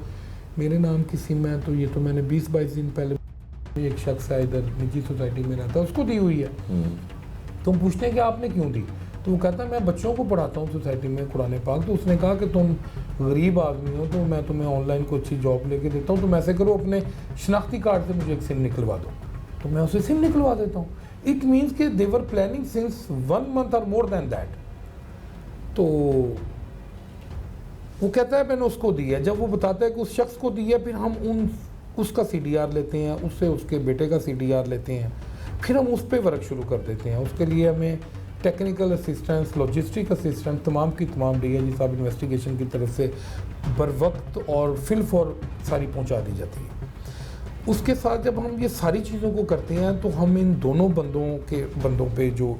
मेरे नाम की सिम है, तो ये तो मैंने 20-22 दिन पहले एक शख्स है इधर निजी सोसाइटी में रहता है उसको दी हुई है। तो हम पूछते हैं कि आपने क्यों दी, तो वो कहता है मैं बच्चों को पढ़ाता हूँ सोसाइटी में कुरान पाक, तो उसने कहा कि तुम गरीब आदमी हो तो मैं तुम्हें ऑनलाइन कोई अच्छी जॉब लेके देता हूँ, तो ऐसे करो अपने शनाख्ती कार्ड से मुझे एक सिम निकलवा दो, तो मैं उसे सिम निकलवा देता हूँ। इट मीन्स कि दे वर प्लानिंग सिंस 1 month और मोर देन दैट। तो वो कहता है मैंने उसको दी है, जब वो बताता है कि उस शख्स को दी है, फिर हम उसका CDR लेते हैं, उससे उसके बेटे का CDR लेते हैं, फिर हम उस पर वर्क शुरू कर देते हैं। उसके लिए हमें टेक्निकल असिस्टेंस, लॉजिस्टिक असिस्टेंस, तमाम की तमाम DIG साहब इन्वेस्टिगेशन की तरफ से बर वक्त और फिल फॉर सारी पहुंचा दी जाती है। उसके साथ जब हम ये सारी चीज़ों को करते हैं तो हम इन दोनों बंदों पे जो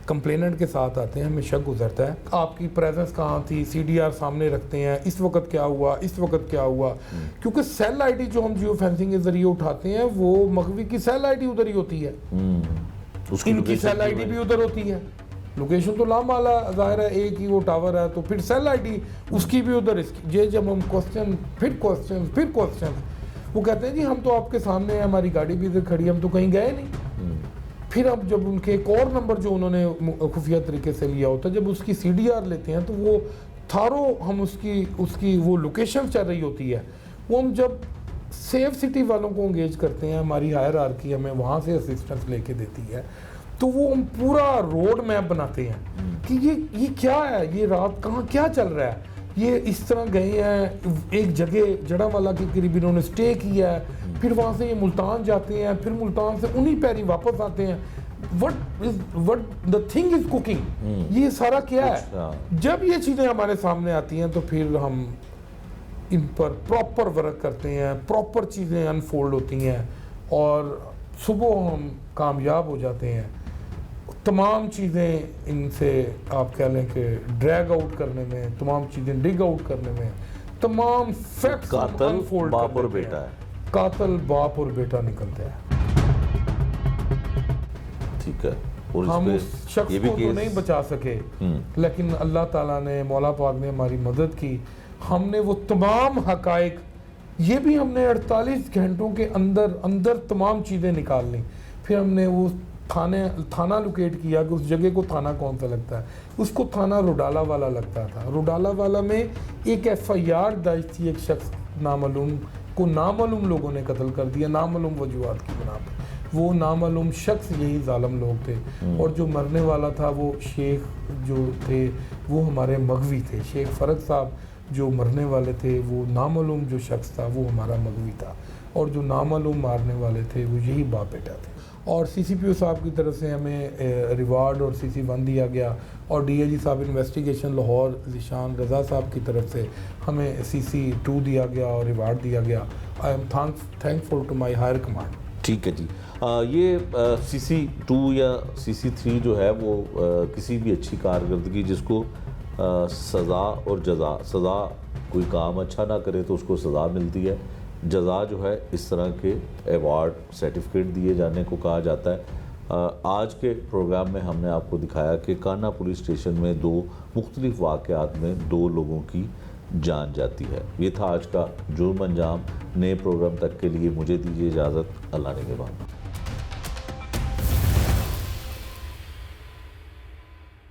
कंप्लेनेंट के साथ आते हैं, हमें शक गुजरता है आपकी प्रेजेंस कहाँ थी, CDR सामने रखते हैं, इस वक्त क्या हुआ, इस वक्त क्या हुआ, क्योंकि सेल ID जो हम जियो फेंसिंग के जरिए उठाते हैं वो मगवी की सेल ID उधर ही होती है, इनकी सेल ID भी उधर होती है। लोकेशन तो लामाला ज़ाहिर है, एक ही वो टावर है, तो फिर सेल ID उसकी भी उधर। इसकी ये जब हम क्वेश्चन वो कहते हैं जी हम तो आपके सामने हैं, हमारी गाड़ी भी इधर खड़ी है, हम तो कहीं गए नहीं। फिर अब जब उनके एक और नंबर जो उन्होंने खुफिया तरीके से लिया होता है, जब उसकी CDR लेते हैं तो वो थारो हम उसकी वो लोकेशन चल रही होती है, वो हम जब सेफ सिटी वालों को एंगेज करते हैं, हमारी हायरार्की हमें वहाँ से असिस्टेंस लेके देती है, तो वो हम पूरा रोड मैप बनाते हैं कि ये क्या है, ये रात कहाँ क्या चल रहा है, ये इस तरह गए हैं एक जगह जड़ावाला के करीब इन्होंने स्टे किया है, फिर वहाँ से ये मुल्तान जाते हैं, फिर मुल्तान से उन्हीं पैरी वापस आते हैं। What the thing is cooking, ये सारा क्या है। जब ये चीज़ें हमारे सामने आती हैं तो फिर हम इन पर प्रॉपर वर्क करते हैं, प्रॉपर चीज़ें अनफोल्ड होती हैं और सुबह हम कामयाब हो जाते हैं। तमाम चीज़ें इनसे आप कह लें कि ड्रैग आउट करने में, तमाम चीज़ें डिग आउट करने में, तमाम फैक्ट्स कातिल अनफोल्ड बाप और करने में बेटा है। कातिल बाप और बेटा निकलते हैं। ठीक है। और हम इस उस पे शख्स ये भी को तो केस नहीं बचा सके, लेकिन अल्लाह ताला ने, मौला पाक ने हमारी मदद की। हमने वो तमाम हकाइक, ये भी हमने 48 घंटों के अंदर तमाम चीज़ें निकाल ली। फिर हमने वो थाना लोकेट किया कि उस जगह को थाना कौन सा लगता है। उसको थाना रोडाला वाला लगता था। रोडाला वाला में एक FIR दर्ज थी, एक शख्स नामालूम लोगों ने कत्ल कर दिया, नामालूम वजूहात की बिना पे। वो नामालूम शख्स यही जालिम लोग थे, और जो मरने वाला था वो शेख जो थे वो हमारे मगवी थे। शेख फरक साहब जो मरने वाले थे, वो नामालूम जो शख्स था वो हमारा मगवी था, और जो नामालूम मारने वाले थे वो यही बाप बेटा थे। और CCPO साहब की तरफ से हमें रिवार्ड और CC1 दिया गया, और DIG साहब इन्वेस्टिगेशन लाहौर ज़ीशान रज़ा साहब की तरफ से हमें CC2 दिया गया और रिवार्ड दिया गया। I am thankful to my higher command. ठीक है जी। ये CC2 या CC3 जो है वो किसी भी अच्छी कारकर्दगी जिसको सज़ा और जज़ा, सज़ा कोई काम अच्छा ना करे तो उसको सज़ा मिलती है, जज़ा जो है इस तरह के अवार्ड सर्टिफिकेट दिए जाने को कहा जाता है। आज के प्रोग्राम में हमने आपको दिखाया कि कान्हा पुलिस स्टेशन में 2 मुख्तलिफ वाक़यात में 2 लोगों की जान जाती है। ये था आज का जुर्म अंजाम। नए प्रोग्राम तक के लिए मुझे दीजिए इजाज़त। अल्लाह ने के बाद।